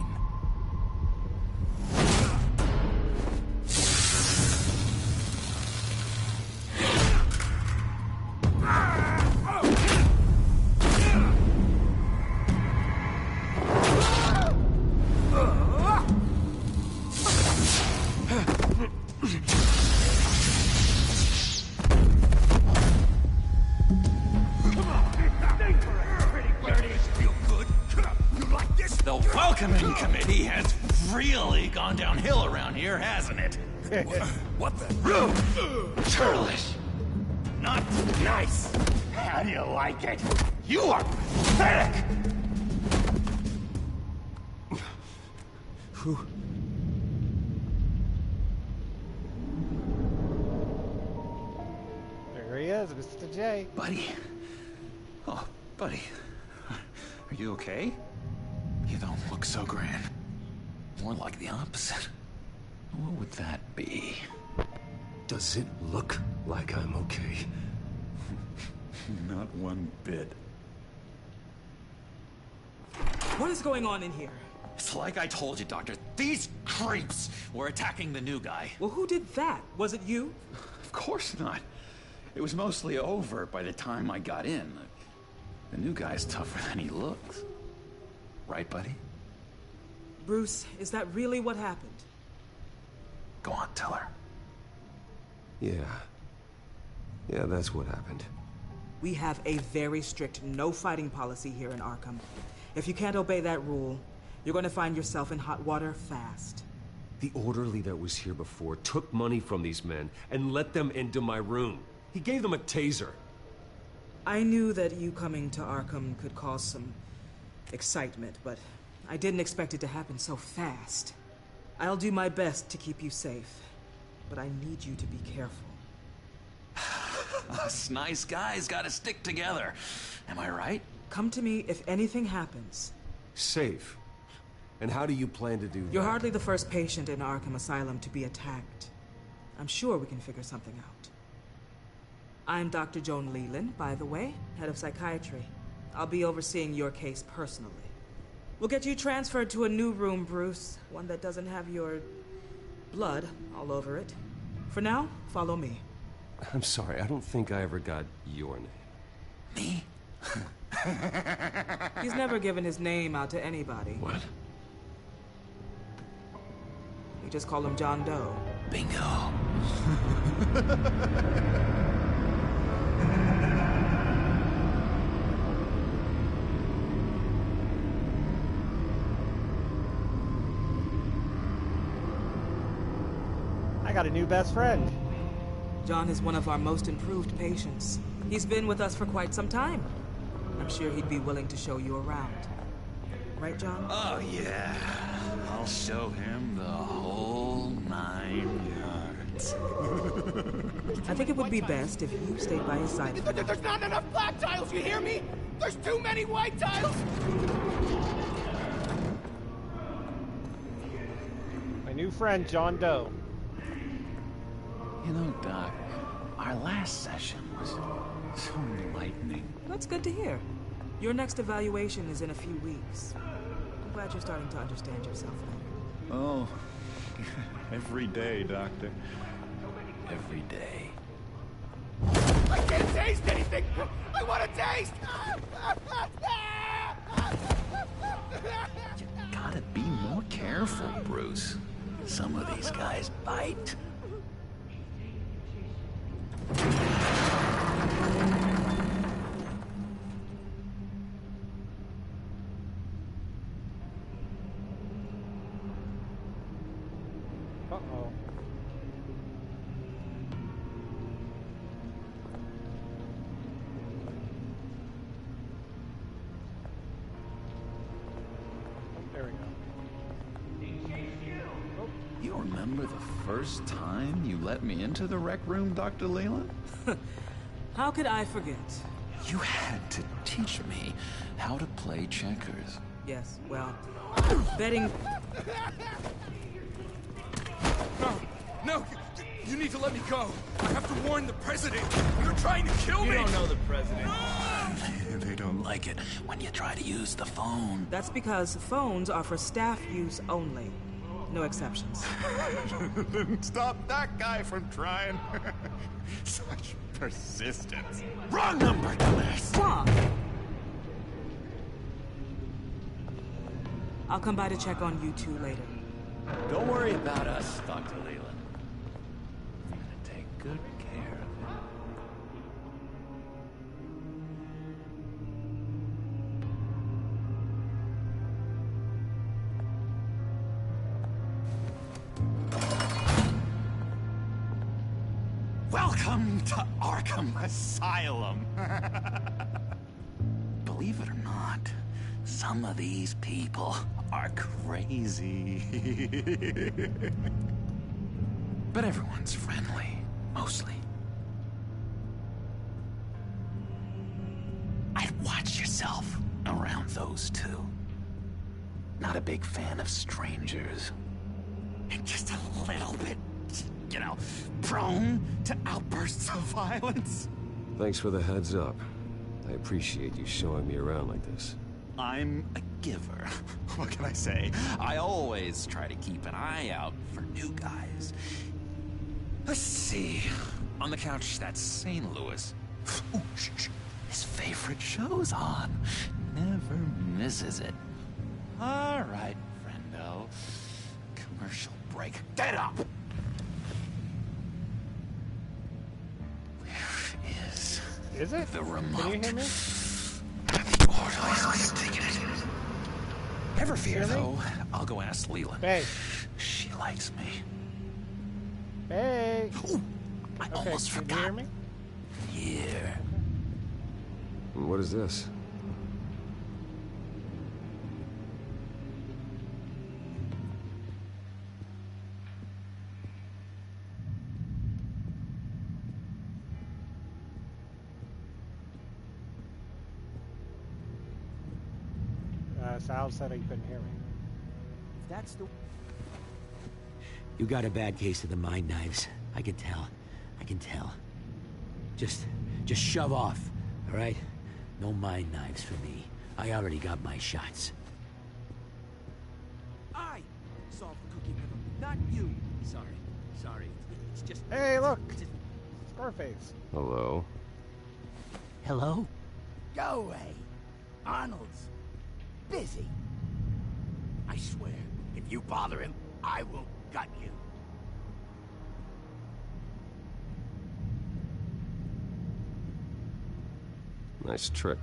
The welcoming committee has really gone downhill around here, hasn't it? What the? Churlish. Not nice. How do you like it? You are pathetic! Who? There he is, Mr. J. Buddy. Oh, buddy. Are you okay? You don't look so grand. More like the opposite. What would that be? Does it look like I'm okay? Not one bit. What is going on in here? It's like I told you, Doctor. These creeps were attacking the new guy. Well, who did that? Was it you? Of course not. It was mostly over by the time I got in. The new guy's tougher than he looks. Right, buddy? Bruce, is that really what happened? Go on, tell her. Yeah. Yeah, that's what happened. We have a very strict no-fighting policy here in Arkham. If you can't obey that rule, you're going to find yourself in hot water fast. The orderly that was here before took money from these men and let them into my room. He gave them a taser. I knew that you coming to Arkham could cause some excitement, but I didn't expect it to happen so fast. I'll do my best to keep you safe, but I need you to be careful. Us nice guys gotta stick together. Am I right? Come to me if anything happens. Safe? And how do you plan to do that? You're hardly the first patient in Arkham Asylum to be attacked. I'm sure we can figure something out. I'm Dr. Joan Leland, by the way, head of psychiatry. I'll be overseeing your case personally. We'll get you transferred to a new room, Bruce. One that doesn't have your blood all over it. For now, follow me. I'm sorry, I don't think I ever got your name. Me? He's never given his name out to anybody. What? We just call him John Doe. Bingo. I got a new best friend. John is one of our most improved patients. He's been with us for quite some time. I'm sure he'd be willing to show you around. Right, John? Oh, yeah. I'll show him the whole 9 yards. I think it would be best if you stayed by his side. There's not enough black tiles, you hear me? There's too many white tiles! My new friend, John Doe. You know, Doc, our last session was so enlightening. That's good to hear. Your next evaluation is in a few weeks. I'm glad you're starting to understand yourself better. Oh, every day, Doctor. Every day. I can't taste anything! I want to taste! You gotta be more careful, Bruce. Some of these guys bite. Uh-oh. There we go. You remember the first time you let me into the rec room, Dr. Leland? How could I forget? You had to teach me how to play checkers. Yes, well, betting... No! You need to let me go! I have to warn the president! You're trying to kill me! You don't know the president. They don't like it when you try to use the phone. That's because phones are for staff use only. No exceptions. Stop that guy from trying. Such persistence. Wrong number, dumbass! Wrong! I'll come by to check on you two later. Don't worry about us, Dr. Leland. I'm gonna take good care of it. Welcome to Arkham Asylum. Believe it or not, some of these people are crazy. But everyone's friendly, mostly. I'd watch yourself around those two. Not a big fan of strangers. And just a little bit, you know, prone to outbursts of violence. Thanks for the heads up. I appreciate you showing me around like this. I'm a giver. What can I say? I always try to keep an eye out for new guys. Let's see. On the couch, that's St. Louis. Ooh, shh. His favorite show's on. Never misses it. All right, friendo. Commercial break. Get up! Where is it? The remote. Can you hear me? The orderlies have taken it. Never fear, though. I'll go ask Leland. Hey. She likes me. Hey. Ooh, I Okay, almost can forgot. you hear me? Here. What is this? Sal said he couldn't hear me. If that's the... You got a bad case of the mind knives. I can tell. I can tell. Just shove off, all right? No mind knives for me. I already got my shots. I solved the cookie riddle, not you. Sorry. It's just... Hey, look! Scarface. Hello? Hello? Go away. Arnold's busy. I swear, if you bother him, I will gut you. Nice trick.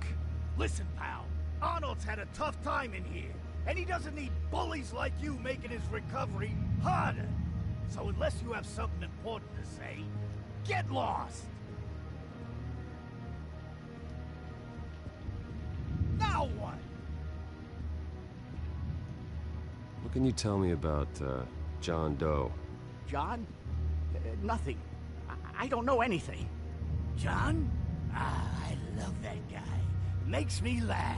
Listen, pal. Arnold's had a tough time in here, and he doesn't need bullies like you making his recovery harder. So unless you have something important to say, get lost. Now what? What can you tell me about, John Doe? John? Nothing. I don't know anything. John? Ah, I love that guy. Makes me laugh.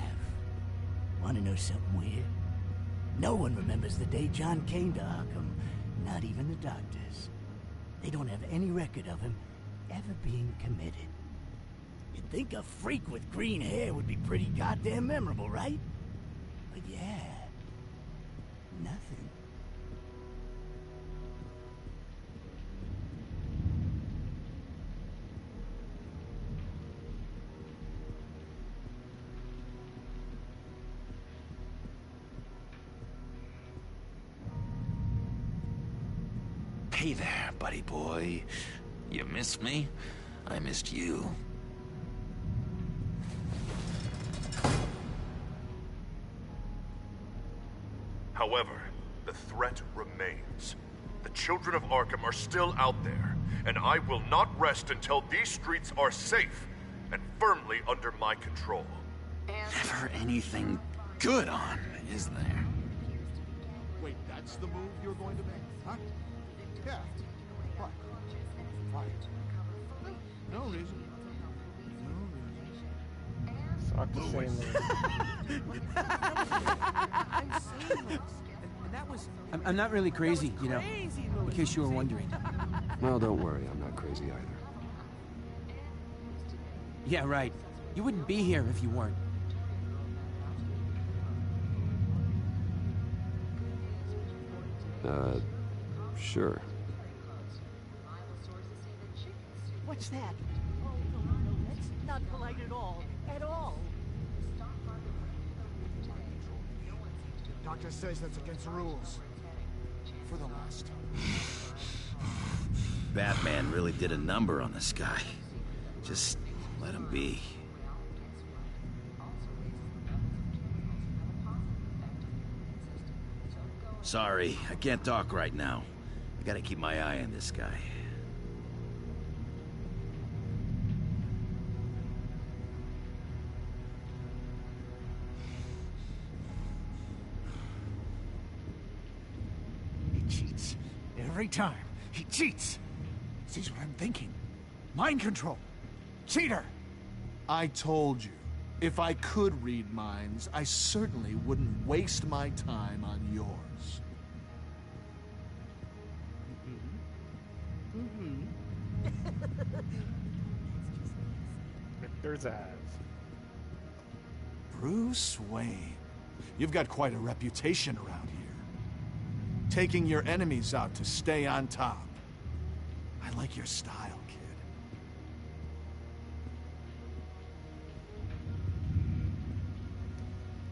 Want to know something weird? No one remembers the day John came to Arkham. Not even the doctors. They don't have any record of him ever being committed. You'd think a freak with green hair would be pretty goddamn memorable, right? But yeah, nothing. Hey there, buddy boy. You missed me? I missed you. However, the threat remains. The children of Arkham are still out there, and I will not rest until these streets are safe and firmly under my control. Never anything good on, is there? Wait, that's the move you're going to make, huh? Yeah. What? Why? No reason. Fuck the same I'm not really crazy, you know, in case you were wondering. Well, don't worry, I'm not crazy either. Yeah, right. You wouldn't be here if you weren't. Sure. What's that? That's not polite at all. At all. Doctor says that's against the rules. For the last time. Batman really did a number on this guy. Just let him be. Sorry, I can't talk right now. I gotta keep my eye on this guy. He cheats. Every time. He cheats. Sees what I'm thinking. Mind control. Cheater. I told you, if I could read minds, I certainly wouldn't waste my time on yours. Victor's ass. Bruce Wayne. You've got quite a reputation around here. Taking your enemies out to stay on top. I like your style, kid.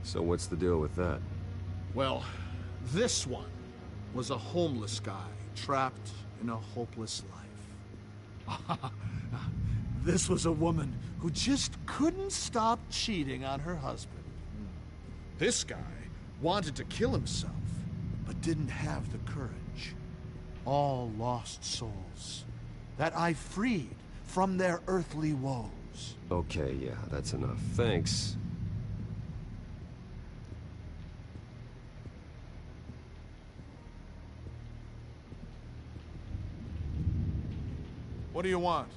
So what's the deal with that? Well, this one was a homeless guy trapped in a hopeless life. This was a woman who just couldn't stop cheating on her husband. This guy wanted to kill himself, but didn't have the courage. All lost souls that I freed from their earthly woes. Okay, yeah, that's enough. Thanks. What do you want?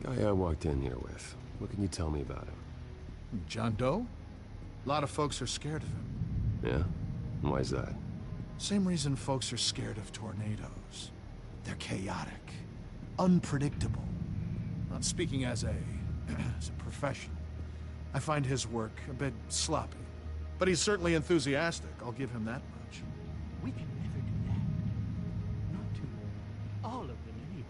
Guy I walked in here with. What can you tell me about him? John Doe? A lot of folks are scared of him. Yeah? Why's that? Same reason folks are scared of tornadoes. They're chaotic, unpredictable. Not speaking as a professional, I find his work a bit sloppy. But he's certainly enthusiastic, I'll give him that much. We can never do that. Not to all of them, anyway.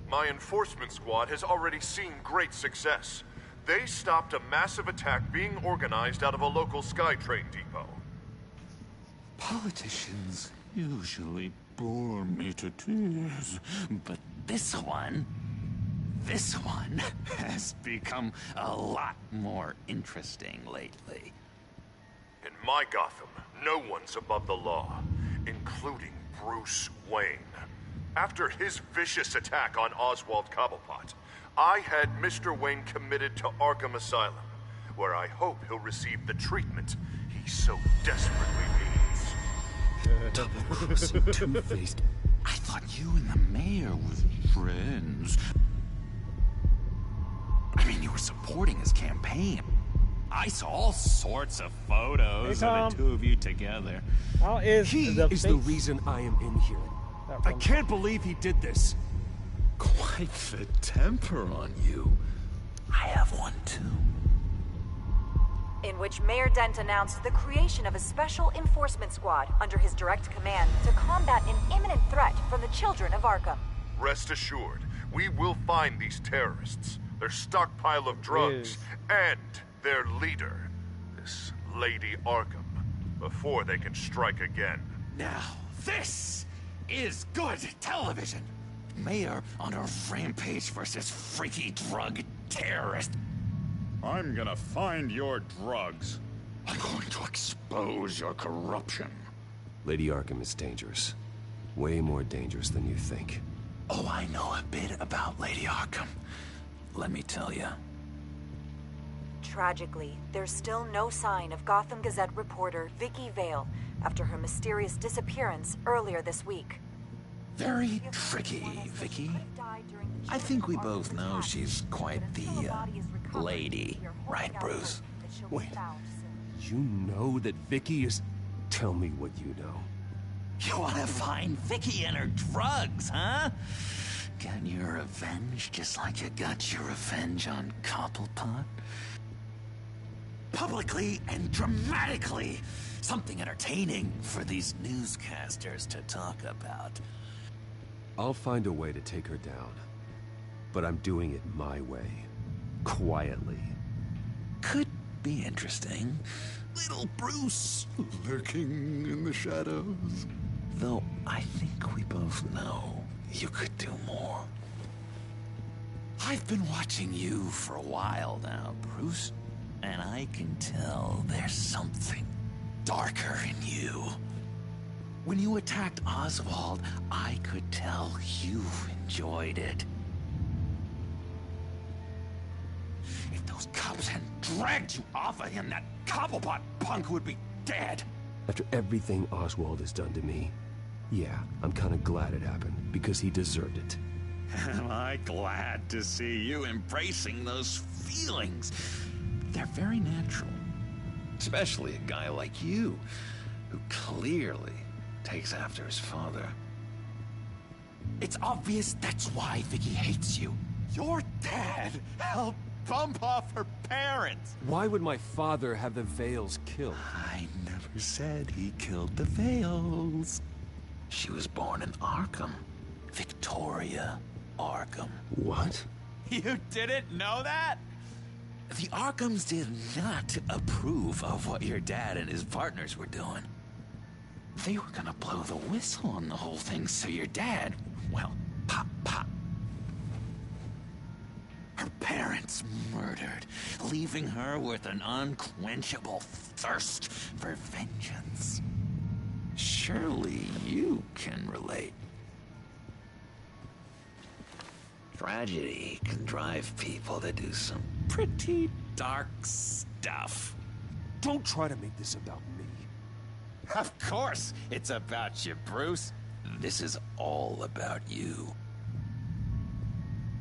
My enforcement squad has already seen great success. They stopped a massive attack being organized out of a local SkyTrain depot. Politicians usually bore me to tears, but this one has become a lot more interesting lately. In my Gotham, no one's above the law, including Bruce Wayne. After his vicious attack on Oswald Cobblepot, I had Mr. Wayne committed to Arkham Asylum, where I hope he'll receive the treatment he so desperately needs. Double-crossing, two-faced. I thought you and the mayor were friends. I mean, you were supporting his campaign. I saw all sorts of photos of the two of you together. How is he is the reason I am in here. I can't believe he did this. Quite the temper on you. I have one too. In which Mayor Dent announced the creation of a special enforcement squad under his direct command to combat an imminent threat from the children of Arkham. Rest assured, we will find these terrorists, their stockpile of drugs, and their leader, this Lady Arkham, before they can strike again. Now, this is good television. Mayor on a rampage versus freaky drug terrorist. I'm gonna find your drugs. I'm going to expose your corruption. Lady Arkham is dangerous. Way more dangerous than you think. Oh, I know a bit about Lady Arkham. Let me tell you. Tragically, there's still no sign of Gotham Gazette reporter Vicky Vale after her mysterious disappearance earlier this week. Very tricky, Vicky. I think we both know she's quite the, lady. Right, Bruce? Wait. You know that Vicky is... Tell me what you know. You want to find Vicky and her drugs, huh? Get your revenge just like you got your revenge on Cobblepot? Publicly and dramatically. Something entertaining for these newscasters to talk about. I'll find a way to take her down. But I'm doing it my way. Quietly. Could be interesting. Little Bruce lurking in the shadows. Though I think we both know you could do more. I've been watching you for a while now, Bruce. And I can tell there's something darker in you. When you attacked Oswald, I could tell you enjoyed it. If those cops hadn't dragged you off of him, that Cobblepot punk would be dead. After everything Oswald has done to me, yeah, I'm kind of glad it happened, because he deserved it. Am I glad to see you embracing those feelings? They're very natural. Especially a guy like you, who clearly takes after his father. It's obvious that's why Vicky hates you. Your dad helped bump off her parents. Why would my father have the Vales killed? I never said he killed the Vales. She was born in Arkham. Victoria Arkham. What? You didn't know that? The Arkhams did not approve of what your dad and his partners were doing. They were gonna blow the whistle on the whole thing, so your dad, well, pop. Her parents murdered, leaving her with an unquenchable thirst for vengeance. Surely you can relate. Tragedy can drive people to do some pretty dark stuff. Don't try to make this about me. Of course it's about you, Bruce. This is all about you.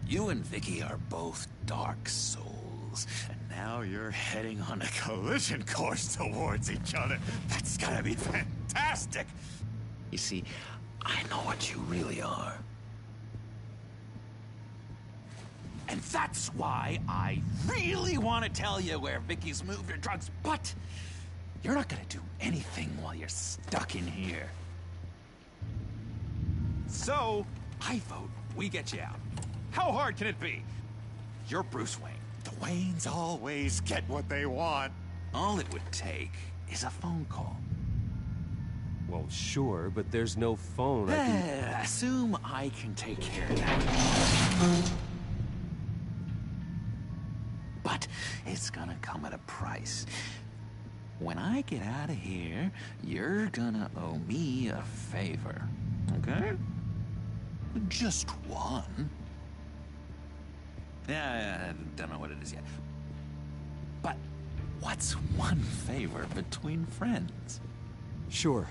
You and Vicky are both dark souls, and now you're heading on a collision course towards each other. That's gotta be fantastic! You see, I know what you really are. And that's why I really want to tell you where Vicky's moved her drugs, but you're not gonna do anything while you're stuck in here. So, I vote we get you out. How hard can it be? You're Bruce Wayne. The Waynes always get what they want. All it would take is a phone call. Well, sure, but there's no phone. Assume I can take care of that. But it's gonna come at a price. When I get out of here, you're gonna owe me a favor, okay? Just one. Yeah, I don't know what it is yet. But what's one favor between friends? Sure.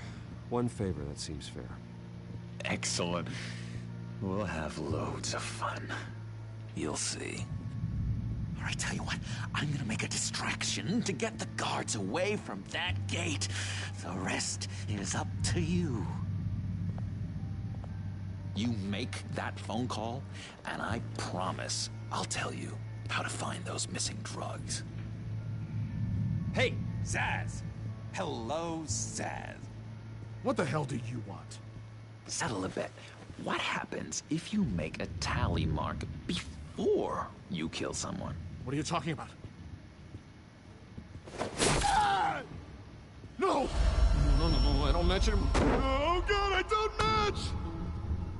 One favor, that seems fair. Excellent. We'll have loads of fun. You'll see. All right, tell you what. I'm gonna make a distraction to get the guards away from that gate. The rest is up to you. You make that phone call, and I promise I'll tell you how to find those missing drugs. Hey, Zaz. Hello, Zaz. What the hell do you want? Settle a bet. What happens if you make a tally mark before you kill someone? What are you talking about? Ah! No! No, I don't match him. Oh, God, I don't match!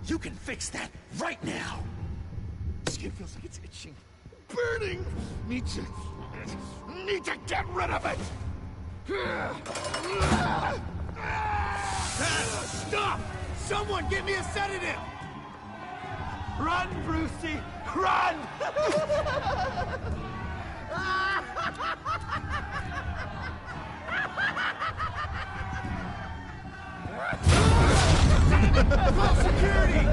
You can fix that right now. Skin feels like it's itching. Burning! Need to get rid of it! Stop! Someone get me a sedative! Run, Brucey! Run! Call security!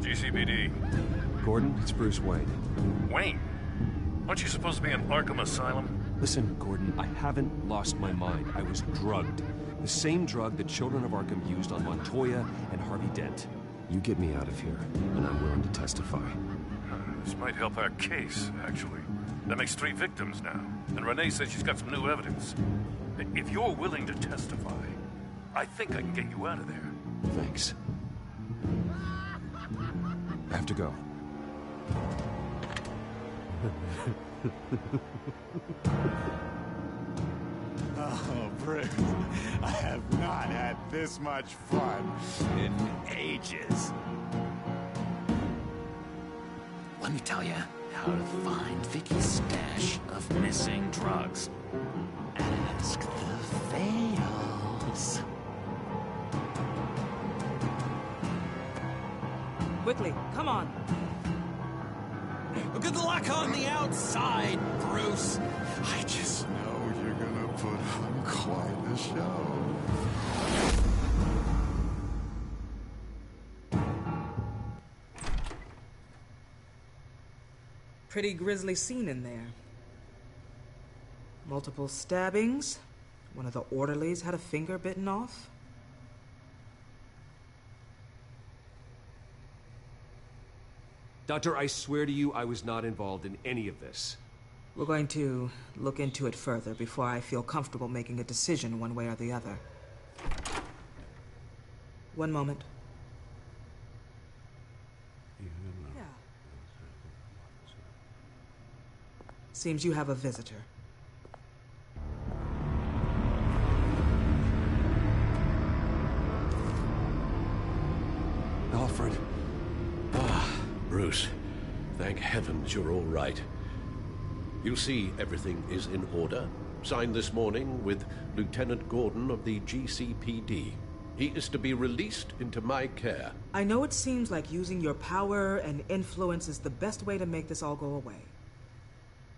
GCPD. Gordon, it's Bruce Wayne. Wayne? Aren't you supposed to be in Arkham Asylum? Listen, Gordon, I haven't lost my mind. I was drugged. The same drug the children of Arkham used on Montoya and Harvey Dent. You get me out of here, and I'm willing to testify. This might help our case, actually. That makes 3 victims now, and Renee says she's got some new evidence. If you're willing to testify, I think I can get you out of there. Thanks. I have to go. Oh, Bruce, I have not had this much fun in ages. Let me tell you how to find Vicky's stash of missing drugs. Ask the Fails. Quickly, come on. Good luck on the outside, Bruce. I just know you're gonna put on quite a show. Pretty grisly scene in there. Multiple stabbings. One of the orderlies had a finger bitten off. Doctor, I swear to you, I was not involved in any of this. We're going to look into it further before I feel comfortable making a decision one way or the other. One moment. Yeah. Seems you have a visitor. Alfred. Bruce, thank heavens you're all right. You see, everything is in order. Signed this morning with Lieutenant Gordon of the GCPD. He is to be released into my care. I know it seems like using your power and influence is the best way to make this all go away.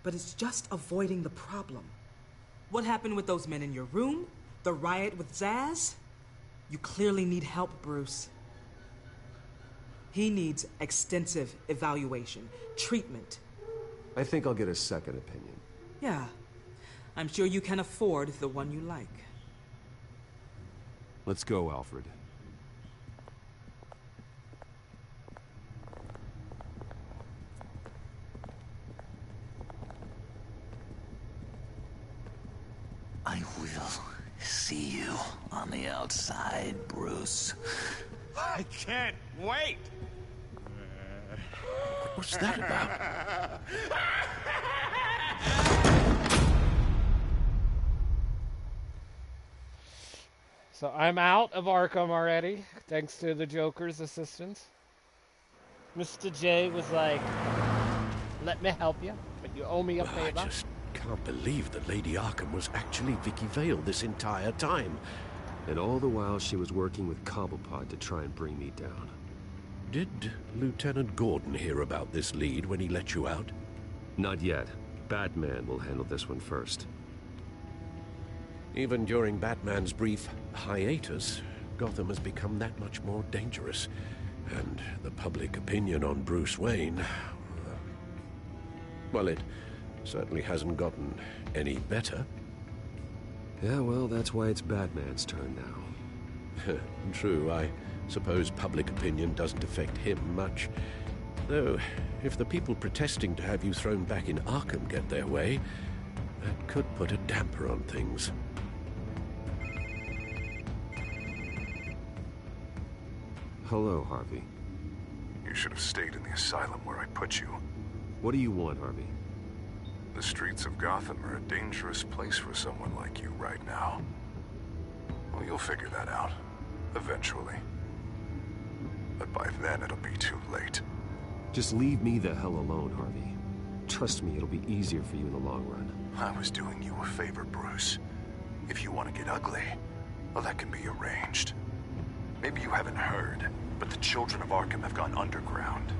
But it's just avoiding the problem. What happened with those men in your room? The riot with Zaz? You clearly need help, Bruce. He needs extensive evaluation, treatment. I think I'll get a second opinion. Yeah. I'm sure you can afford the one you like. Let's go, Alfred. I will see you on the outside, Bruce. I can't wait! What's that about? So I'm out of Arkham already, thanks to the Joker's assistance. Mr. J was like, let me help you, but you owe me a favor. I just can't believe that Lady Arkham was actually Vicky Vale this entire time. And all the while she was working with Cobblepot to try and bring me down. Did Lieutenant Gordon hear about this lead when he let you out? Not yet. Batman will handle this one first. Even during Batman's brief hiatus, Gotham has become that much more dangerous. And the public opinion on Bruce Wayne... well, it certainly hasn't gotten any better. Yeah, well, that's why it's Batman's turn now. True, I suppose public opinion doesn't affect him much. Though, if the people protesting to have you thrown back in Arkham get their way, that could put a damper on things. Hello, Harvey. You should have stayed in the asylum where I put you. What do you want, Harvey? The streets of Gotham are a dangerous place for someone like you right now. Well, you'll figure that out. Eventually. But by then, it'll be too late. Just leave me the hell alone, Harvey. Trust me, it'll be easier for you in the long run. I was doing you a favor, Bruce. If you want to get ugly, well, that can be arranged. Maybe you haven't heard, but the children of Arkham have gone underground.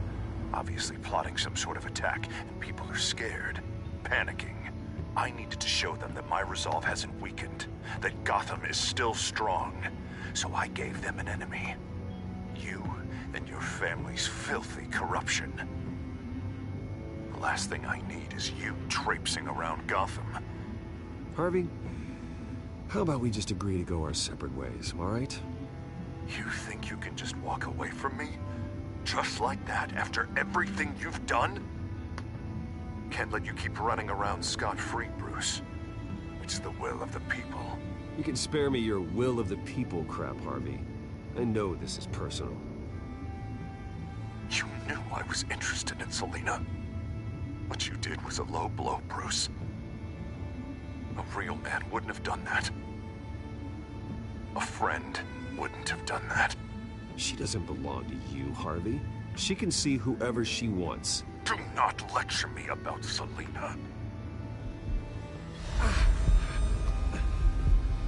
Obviously plotting some sort of attack, and people are scared. Panicking. I needed to show them that my resolve hasn't weakened, that Gotham is still strong. So I gave them an enemy. You and your family's filthy corruption. The last thing I need is you traipsing around Gotham. Harvey, how about we just agree to go our separate ways, all right? You think you can just walk away from me? Just like that, after everything you've done? Can't let you keep running around scot-free, Bruce. It's the will of the people. You can spare me your will of the people crap, Harvey. I know this is personal. You knew I was interested in Selina. What you did was a low blow, Bruce. A real man wouldn't have done that. A friend wouldn't have done that. She doesn't belong to you, Harvey. She can see whoever she wants. Do not lecture me about Selina.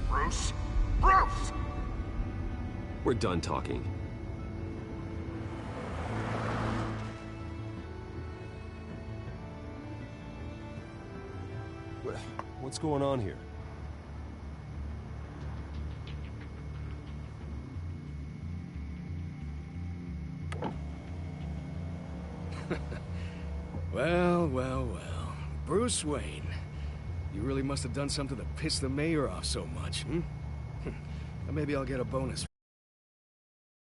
Bruce? Bruce! We're done talking. What's going on here? Well, well, well. Bruce Wayne. You really must have done something to piss the mayor off so much, hmm? Maybe I'll get a bonus.